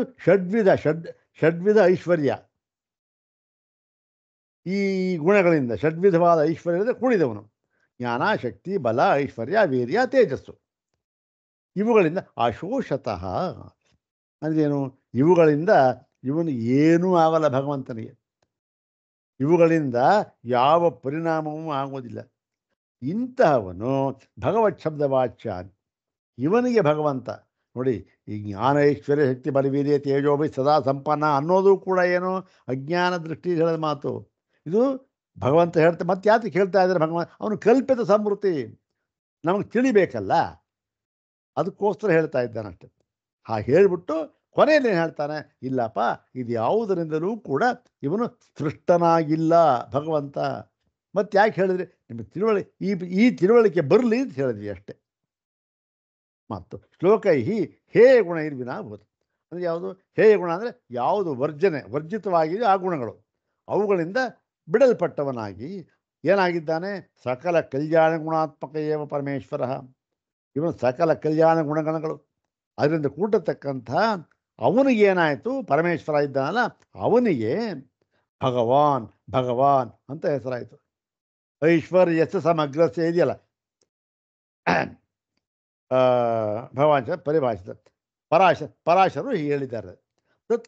ಷಡ್ವಿಧ ಐಶ್ವರ್ಯ. ಈ ಗುಣಗಳಿಂದ ಷಡ್ವಿಧವಾದ ಐಶ್ವರ್ಯದಿಂದ ಕೂಡಿದವನು. ಜ್ಞಾನ, ಶಕ್ತಿ, ಬಲ, ಐಶ್ವರ್ಯ, ವೀರ್ಯ, ತೇಜಸ್ಸು. ಇವುಗಳಿಂದ ಅಶೋಷತಃ ಅಂದ್ರೇನು? ಇವುಗಳಿಂದ ಇವನು ಏನೂ ಆಗಲ್ಲ ಭಗವಂತನಿಗೆ. ಇವುಗಳಿಂದ ಯಾವ ಪರಿಣಾಮವೂ ಆಗುವುದಿಲ್ಲ. ಇಂತಹವನು ಭಗವತ್ ಶಬ್ದ ವಾಚ್ಯ. ಇವನಿಗೆ ಭಗವಂತ ನೋಡಿ, ಈ ಜ್ಞಾನ, ಐಶ್ವರ್ಯ, ಶಕ್ತಿ, ಬಲ, ವೀರ್ಯ, ತೇಜೋಭಿ ಸದಾ ಸಂಪನ್ನ ಅನ್ನೋದು ಕೂಡ ಏನು ಅಜ್ಞಾನ ದೃಷ್ಟಿ ಹೇಳಿದ ಮಾತು. ಇದು ಭಗವಂತ ಹೇಳ್ತಾ ಮತ್ತೆ ಯಾತಕ್ಕೆ ಹೇಳ್ತಾ ಇದ್ದಾರೆ? ಭಗವಂತ ಅವನು ಕಲ್ಪಿತ ಸಮೃದ್ಧಿ ನಮಗೆ ತಿಳಿಬೇಕಲ್ಲ, ಅದಕ್ಕೋಸ್ಕರ ಹೇಳ್ತಾ ಇದ್ದಾನಷ್ಟೆ. ಹಾಗೆ ಹೇಳಿಬಿಟ್ಟು ಕೊನೆಯಲ್ಲಿ ಏನು ಹೇಳ್ತಾನೆ? ಇಲ್ಲಪ್ಪ, ಇದು ಯಾವುದರಿಂದಲೂ ಕೂಡ ಇವನು ಸೃಷ್ಟನಾಗಿಲ್ಲ ಭಗವಂತ. ಮತ್ತೆ ಯಾಕೆ ಹೇಳಿದ್ರಿ? ನಿಮಗೆ ಈ ತಿಳುವಳಿಕೆ ಬರಲಿ ಅಂತ ಹೇಳಿದ್ವಿ ಅಷ್ಟೆ. ಮತ್ತು ಶ್ಲೋಕೈಹಿ ಹೇಯ ಗುಣ ಇರ್ವಿನಾಭೂತ ಅಂದರೆ ಯಾವುದು? ಹೇಯ ಗುಣ ಅಂದರೆ ಯಾವುದು ವರ್ಜಿತವಾಗಿದೆ ಆ ಗುಣಗಳು, ಅವುಗಳಿಂದ ಬಿಡಲ್ಪಟ್ಟವನಾಗಿ ಏನಾಗಿದ್ದಾನೆ? ಸಕಲ ಕಲ್ಯಾಣ ಗುಣಾತ್ಮಕ ಏವ ಪರಮೇಶ್ವರ. ಇವನು ಸಕಲ ಕಲ್ಯಾಣ ಗುಣಗಣಗಳು ಅದರಿಂದ ಕೂಡತಕ್ಕಂಥ ಅವನಿಗೆ ಏನಾಯಿತು? ಪರಮೇಶ್ವರ ಇದ್ದಾನಲ್ಲ, ಅವನಿಗೆ ಭಗವಾನ್ ಅಂತ ಹೆಸರಾಯಿತು. ಐಶ್ವರ್ಯಸ್ಯ ಸಮಗ್ರಸ್ಯ ಇದೆಯಲ್ಲ, ಭಗವಾನ್ ಪರಿಭಾಷಿತ ಪರಾಶರು ಹೀಗೆ ಹೇಳಿದ್ದಾರೆ. ತತ್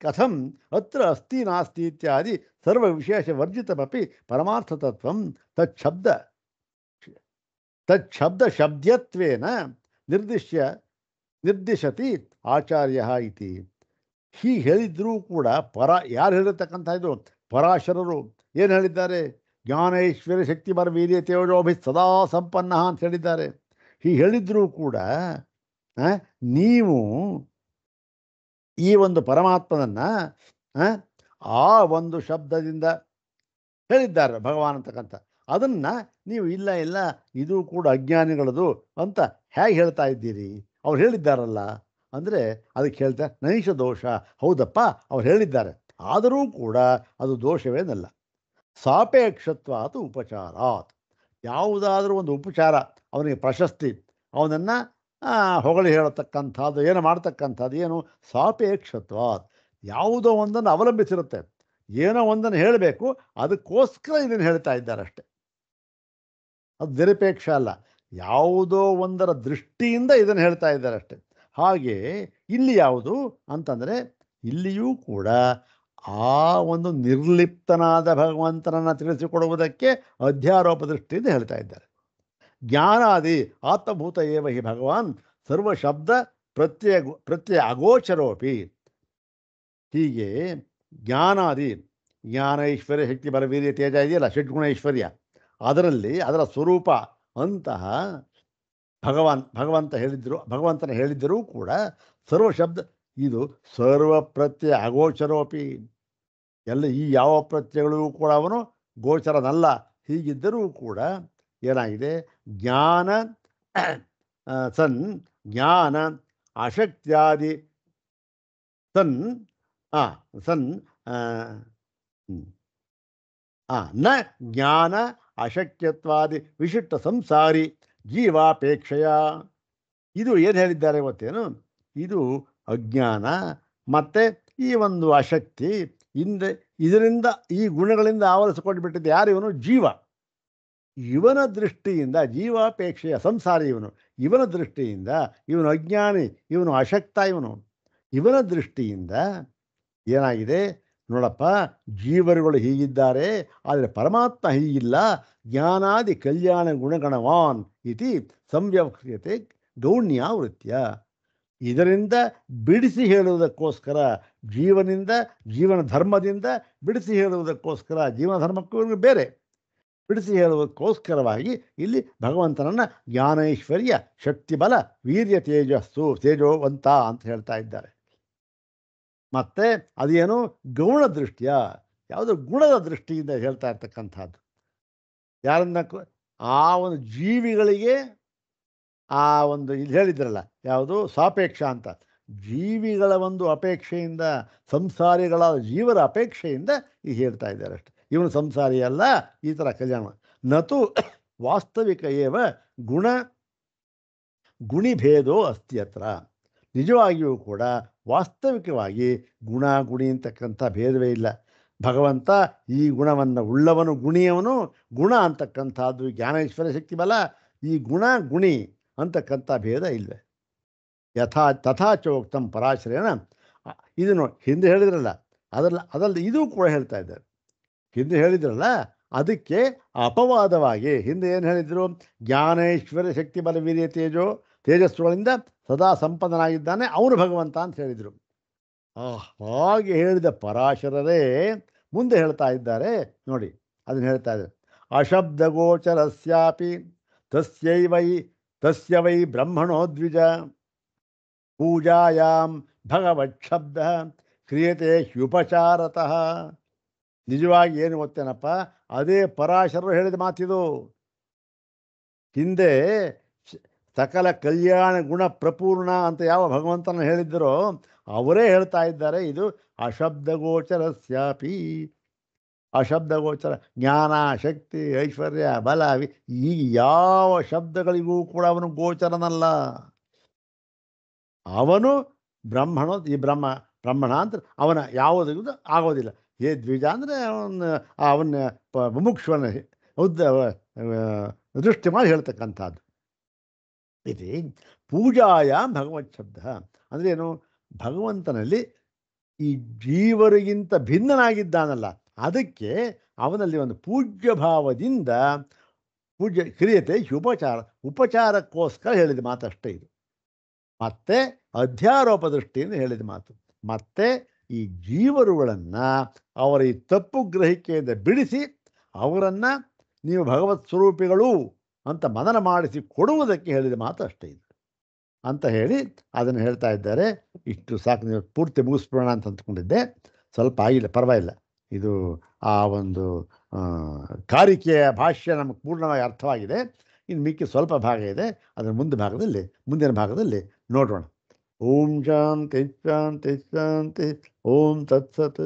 ಕಥಂ ಅತ್ರ ಅಸ್ತಿ ನಾಸ್ತಿ ಇತ್ಯಾದಿ ಸರ್ವ ವಿಶೇಷ ವರ್ಜಿತಮಪಿ ಪರಮಾರ್ಥತತ್ವಂ ತಚ್ಛಬ್ದ ಶಬ್ದ್ಯತ್ವೇನ ನಿರ್ದಿಶತಿ ಆಚಾರ್ಯ ಇತಿ. ಹೀಗೆ ಹೇಳಿದ್ರೂ ಕೂಡ ಯಾರು ಹೇಳಿರ್ತಕ್ಕಂಥ ಇದು? ಪರಾಶರರು ಏನು ಹೇಳಿದ್ದಾರೆ? ಜ್ಞಾನ, ಐಶ್ವರ್ಯ, ಶಕ್ತಿ, ಬಲ, ವೀರ್ಯ, ತೇಜೋಭಿ ಸದಾ ಸಂಪನ್ನ ಅಂತ ಹೇಳಿದ್ದಾರೆ. ಹೀಗೆ ಹೇಳಿದ್ರೂ ಕೂಡ ನೀವು ಈ ಒಂದು ಪರಮಾತ್ಮನನ್ನು ಆ ಒಂದು ಶಬ್ದದಿಂದ ಹೇಳಿದ್ದಾರೆ ಭಗವಾನ್ ಅಂತಕ್ಕಂಥ, ಅದನ್ನು ನೀವು ಇಲ್ಲ ಇದು ಕೂಡ ಅಜ್ಞಾನಿಗಳದು ಅಂತ ಹೇಗೆ ಹೇಳ್ತಾ ಇದ್ದೀರಿ? ಅವ್ರು ಹೇಳಿದ್ದಾರಲ್ಲ ಅಂದರೆ ಅದಕ್ಕೆ ಹೇಳ್ತಾರೆ ನೈಷ ದೋಷ. ಹೌದಪ್ಪ, ಅವ್ರು ಹೇಳಿದ್ದಾರೆ, ಆದರೂ ಕೂಡ ಅದು ದೋಷವೇನಲ್ಲ. ಸಾಪೇಕ್ಷತ್ವಾತ್ ಉಪಚಾರಾತ್. ಯಾವುದಾದ್ರೂ ಒಂದು ಉಪಚಾರ, ಅವನಿಗೆ ಪ್ರಶಸ್ತಿ, ಅವನನ್ನು ಹೊಗಳಿ ಹೇಳತಕ್ಕಂಥದ್ದು, ಏನು ಮಾಡ್ತಕ್ಕಂಥದ್ದು ಏನು? ಸಾಪೇಕ್ಷತ್ವಾತ್. ಯಾವುದೋ ಒಂದನ್ನು ಅವಲಂಬಿಸಿರುತ್ತೆ. ಏನೋ ಒಂದನ್ನು ಹೇಳಬೇಕು, ಅದಕ್ಕೋಸ್ಕರ ಇದನ್ನು ಹೇಳ್ತಾ ಇದ್ದಾರೆ ಅಷ್ಟೆ. ಅದು ನಿರಪೇಕ್ಷ ಅಲ್ಲ, ಯಾವುದೋ ಒಂದರ ದೃಷ್ಟಿಯಿಂದ ಇದನ್ನು ಹೇಳ್ತಾ ಇದ್ದಾರೆ ಅಷ್ಟೆ. ಹಾಗೆ ಇಲ್ಲಿ ಯಾವುದು ಅಂತಂದರೆ, ಇಲ್ಲಿಯೂ ಕೂಡ ಆ ಒಂದು ನಿರ್ಲಿಪ್ತನಾದ ಭಗವಂತನನ್ನು ತಿಳಿಸಿಕೊಡುವುದಕ್ಕೆ ಅಧ್ಯಾರೋಪ ದೃಷ್ಟಿಯಿಂದ ಹೇಳ್ತಾ ಇದ್ದಾರೆ. ಜ್ಞಾನಾದಿ ಆತ್ಮಭೂತ ಏವ ಹಿ ಭಗವಾನ್ ಸರ್ವ ಶಬ್ದ ಪ್ರತ್ಯಯ ಅಗೋಚರೋಪಿ. ಹೀಗೆ ಜ್ಞಾನಾದಿ, ಜ್ಞಾನ, ಐಶ್ವರ್ಯ, ಶಕ್ತಿ, ಬಲ, ವೀರ್ಯ, ತೇಜ ಇದೆಯಲ್ಲ, ಷಡ್ಗುಣ ಐಶ್ವರ್ಯ, ಅದರ ಸ್ವರೂಪ ಅಂತಹ ಭಗವಂತನ ಹೇಳಿದ್ದರೂ ಕೂಡ ಸರ್ವ ಶಬ್ದ ಇದು ಸರ್ವ ಪ್ರತ್ಯಯ ಅಗೋಚರೋಪಿ. ಎಲ್ಲ ಈ ಯಾವ ಪ್ರತ್ಯಯಗಳಿಗೂ ಕೂಡ ಅವನು ಗೋಚರನಲ್ಲ. ಹೀಗಿದ್ದರೂ ಕೂಡ ಏನಾಗಿದೆ? ಜ್ಞಾನ ಅಶಕ್ತ್ಯಾದಿ ನ ಜ್ಞಾನ ಅಶಕ್ಯತ್ವಾದಿ ವಿಶಿಷ್ಟ ಸಂಸಾರಿ ಜೀವಾಪೇಕ್ಷೆಯ. ಇದು ಏನು ಹೇಳಿದ್ದಾರೆ ಗೊತ್ತೇನು? ಇದು ಅಜ್ಞಾನ ಮತ್ತು ಈ ಒಂದು ಅಶಕ್ತಿ ಇದರಿಂದ ಈ ಗುಣಗಳಿಂದ ಆವರಿಸಿಕೊಂಡು ಬಿಟ್ಟಿದ್ದು ಯಾರು? ಇವನು ಜೀವ. ಇವನ ದೃಷ್ಟಿಯಿಂದ ಜೀವಾಪೇಕ್ಷೆಯ ಸಂಸಾರಿ ಇವನ ದೃಷ್ಟಿಯಿಂದ ಇವನು ಅಜ್ಞಾನಿ, ಇವನು ಅಶಕ್ತ. ಇವನ ದೃಷ್ಟಿಯಿಂದ ಏನಾಗಿದೆ ನೋಡಪ್ಪ, ಜೀವರುಗಳು ಹೀಗಿದ್ದಾರೆ, ಆದರೆ ಪರಮಾತ್ಮ ಹೀಗಿಲ್ಲ. ಜ್ಞಾನಾದಿ ಕಲ್ಯಾಣ ಗುಣಗಣವಾನ್ ಇತಿ ಸಂವ್ಯವಹ್ರಿಯತೆ ಗೌಣ್ಯಾವೃತ್ಯ. ಇದರಿಂದ ಬಿಡಿಸಿ ಹೇಳುವುದಕ್ಕೋಸ್ಕರ, ಜೀವನ ಧರ್ಮದಿಂದ ಬಿಡಿಸಿ ಹೇಳುವುದಕ್ಕೋಸ್ಕರ, ಜೀವನ ಧರ್ಮಕ್ಕೂ ಬೇರೆ ಬಿಡಿಸಿ ಹೇಳುವುದಕ್ಕೋಸ್ಕರವಾಗಿ ಇಲ್ಲಿ ಭಗವಂತನನ್ನು ಜ್ಞಾನೈಶ್ವರ್ಯ, ಶಕ್ತಿ, ಬಲ, ವೀರ್ಯ, ತೇಜೋವಂತ ಅಂತ ಹೇಳ್ತಾ ಇದ್ದಾರೆ. ಮತ್ತೆ ಅದೇನು? ಗೌಣ ದೃಷ್ಟಿಯ, ಯಾವುದು ಗುಣದ ದೃಷ್ಟಿಯಿಂದ ಹೇಳ್ತಾ ಇರ್ತಕ್ಕಂಥದ್ದು. ಯಾರನ್ನ? ಆ ಒಂದು ಜೀವಿಗಳಿಗೆ ಆ ಒಂದು ಇಲ್ಲಿ ಹೇಳಿದ್ರಲ್ಲ, ಯಾವುದು? ಸಾಪೇಕ್ಷ ಅಂತ. ಜೀವಿಗಳ ಒಂದು ಅಪೇಕ್ಷೆಯಿಂದ, ಸಂಸಾರಿಗಳಾದ ಜೀವರ ಅಪೇಕ್ಷೆಯಿಂದ ಈಗ ಹೇಳ್ತಾ ಇದ್ದಾರೆ ಅಷ್ಟೆ. ಇವನು ಸಂಸಾರಿ ಅಲ್ಲ, ಈ ಥರ ಕಲ್ಯಾಣ. ನತು ವಾಸ್ತವಿಕ ಏವ ಗುಣಿಭೇದೋ ಅಸ್ತಿ ಅತ್ರ. ನಿಜವಾಗಿಯೂ ಕೂಡ ವಾಸ್ತವಿಕವಾಗಿ ಗುಣ ಗುಣಿ ಅಂತಕ್ಕಂಥ ಭೇದವೇ ಇಲ್ಲ. ಭಗವಂತ ಈ ಗುಣವನ್ನು ಉಳ್ಳವನು ಗುಣಿಯವನು. ಗುಣ ಅಂತಕ್ಕಂಥದ್ದು ಜ್ಞಾನೇಶ್ವರ ಶಕ್ತಿ ಬಲ. ಈ ಗುಣ ಗುಣಿ ಅಂತಕ್ಕಂಥ ಭೇದ ಇಲ್ವೇ. ತಥಾಚೋಕ್ತಂ ಪರಾಶ್ರಯನ. ಇದನ್ನು ಹಿಂದೆ ಹೇಳಿದ್ರಲ್ಲ, ಅದರಲ್ಲಿ ಇದು ಕೂಡ ಹೇಳ್ತಾ ಇದ್ದಾರೆ. ಹಿಂದೆ ಹೇಳಿದ್ರಲ್ಲ, ಅದಕ್ಕೆ ಅಪವಾದವಾಗಿ ಹಿಂದೆ ಏನು ಹೇಳಿದರು? ಜ್ಞಾನೇಶ್ವರ ಶಕ್ತಿ ಬಲ ವೀರ್ಯ ತೇಜಸ್ಸುಗಳಿಂದ ಸದಾ ಸಂಪನ್ನನಾಗಿದ್ದಾನೆ ಅವನು ಭಗವಂತ ಅಂತ ಹೇಳಿದರು. ಹಾಗೆ ಹೇಳಿದ ಪರಾಶರರೇ ಮುಂದೆ ಹೇಳ್ತಾ ಇದ್ದಾರೆ ನೋಡಿ. ಅದನ್ನು ಹೇಳ್ತಾ ಇದ್ದಾರೆ. ಅಶಬ್ದಗೋಚರಸ್ಯಾಪಿ ತಸ್ಯ ವೈ ಬ್ರಹ್ಮಣೋ ದ್ವಿಜ ಪೂಜಾಯಾಂ ಭಗವತ್ ಶಬ್ದ ಕ್ರಿಯತೆ ಹ್ಯುಪಚಾರತಃ. ನಿಜವಾಗಿ ಏನು ಗೊತ್ತೇನಪ್ಪ, ಅದೇ ಪರಾಶರರು ಹೇಳಿದ ಮಾತಿದು. ಹಿಂದೆ ಸಕಲ ಕಲ್ಯಾಣ ಗುಣ ಪ್ರಪೂರ್ಣ ಅಂತ ಯಾವ ಭಗವಂತನ ಹೇಳಿದ್ದರೋ ಅವರೇ ಹೇಳ್ತಾ ಇದ್ದಾರೆ. ಇದು ಅಶಬ್ದಗೋಚರಸ್ಯಾಪಿ. ಅಶಬ್ದಗೋಚರ ಜ್ಞಾನ, ಶಕ್ತಿ, ಐಶ್ವರ್ಯ, ಬಲ, ಈ ಯಾವ ಶಬ್ದಗಳಿಗೂ ಕೂಡ ಅವನು ಗೋಚರನಲ್ಲ. ಅವನು ಬ್ರಹ್ಮಣೋ, ಈ ಬ್ರಹ್ಮಣ ಅಂತ ಅವನ ಯಾವುದೂ ಆಗೋದಿಲ್ಲ. ದ್ವಿಜ ಅಂದರೆ ಅವನ ಮುಮುಕ್ಷುವನ ದೃಷ್ಟಿ ಮಾಡಿ ಹೇಳ್ತಕ್ಕಂಥದ್ದು. ಇದು ಪೂಜಾಯ ಭಗವತ್ ಶಬ್ದ ಅಂದರೆ ಏನು? ಭಗವಂತನಲ್ಲಿ ಈ ಜೀವರಿಗಿಂತ ಭಿನ್ನನಾಗಿದ್ದಾನಲ್ಲ, ಅದಕ್ಕೆ ಅವನಲ್ಲಿ ಒಂದು ಪೂಜ್ಯ ಭಾವದಿಂದ ಪೂಜ್ಯ ಕ್ರಿಯತೆ ಉಪಚಾರಕ್ಕೋಸ್ಕರ ಹೇಳಿದ ಮಾತಷ್ಟೇ ಇದು. ಮತ್ತೆ ಅಧ್ಯಾರೋಪ ದೃಷ್ಟಿಯಿಂದ ಹೇಳಿದ ಮಾತು. ಮತ್ತೆ ಈ ಜೀವರುಗಳನ್ನು ಅವರ ಈ ತಪ್ಪು ಗ್ರಹಿಕೆಯಿಂದ ಬಿಡಿಸಿ ಅವರನ್ನು ನೀವು ಭಗವತ್ ಸ್ವರೂಪಿಗಳು ಅಂತ ಮನನ ಮಾಡಿಸಿ ಕೊಡುವುದಕ್ಕೆ ಹೇಳಿದ ಮಾತು ಅಷ್ಟೇ ಇದು ಅಂತ ಹೇಳಿ ಅದನ್ನು ಹೇಳ್ತಾ ಇದ್ದಾರೆ. ಇಷ್ಟು ಸಾಕು, ನೀವು ಪೂರ್ತಿ ಮುಗಿಸ್ಬಿಡೋಣ ಅಂತ ಅಂದ್ಕೊಂಡಿದ್ದೆ. ಸ್ವಲ್ಪ ಆಗಿಲ್ಲ, ಪರವಾಗಿಲ್ಲ. ಇದು ಆ ಒಂದು ಕಾರಿಕೆಯ ಭಾಷ್ಯ ನಮಗೆ ಪೂರ್ಣವಾಗಿ ಅರ್ಥವಾಗಿದೆ. ಇನ್ನು ಮಿಕ್ಕಿ ಸ್ವಲ್ಪ ಭಾಗ ಇದೆ, ಅದರ ಮುಂದಿನ ಭಾಗದಲ್ಲಿ ನೋಡೋಣ. ಓಂ ಶಾಂತಿ ಶಾಂತಿ ಶಾಂತಿ. ಓಂ ತತ್ಸತ್.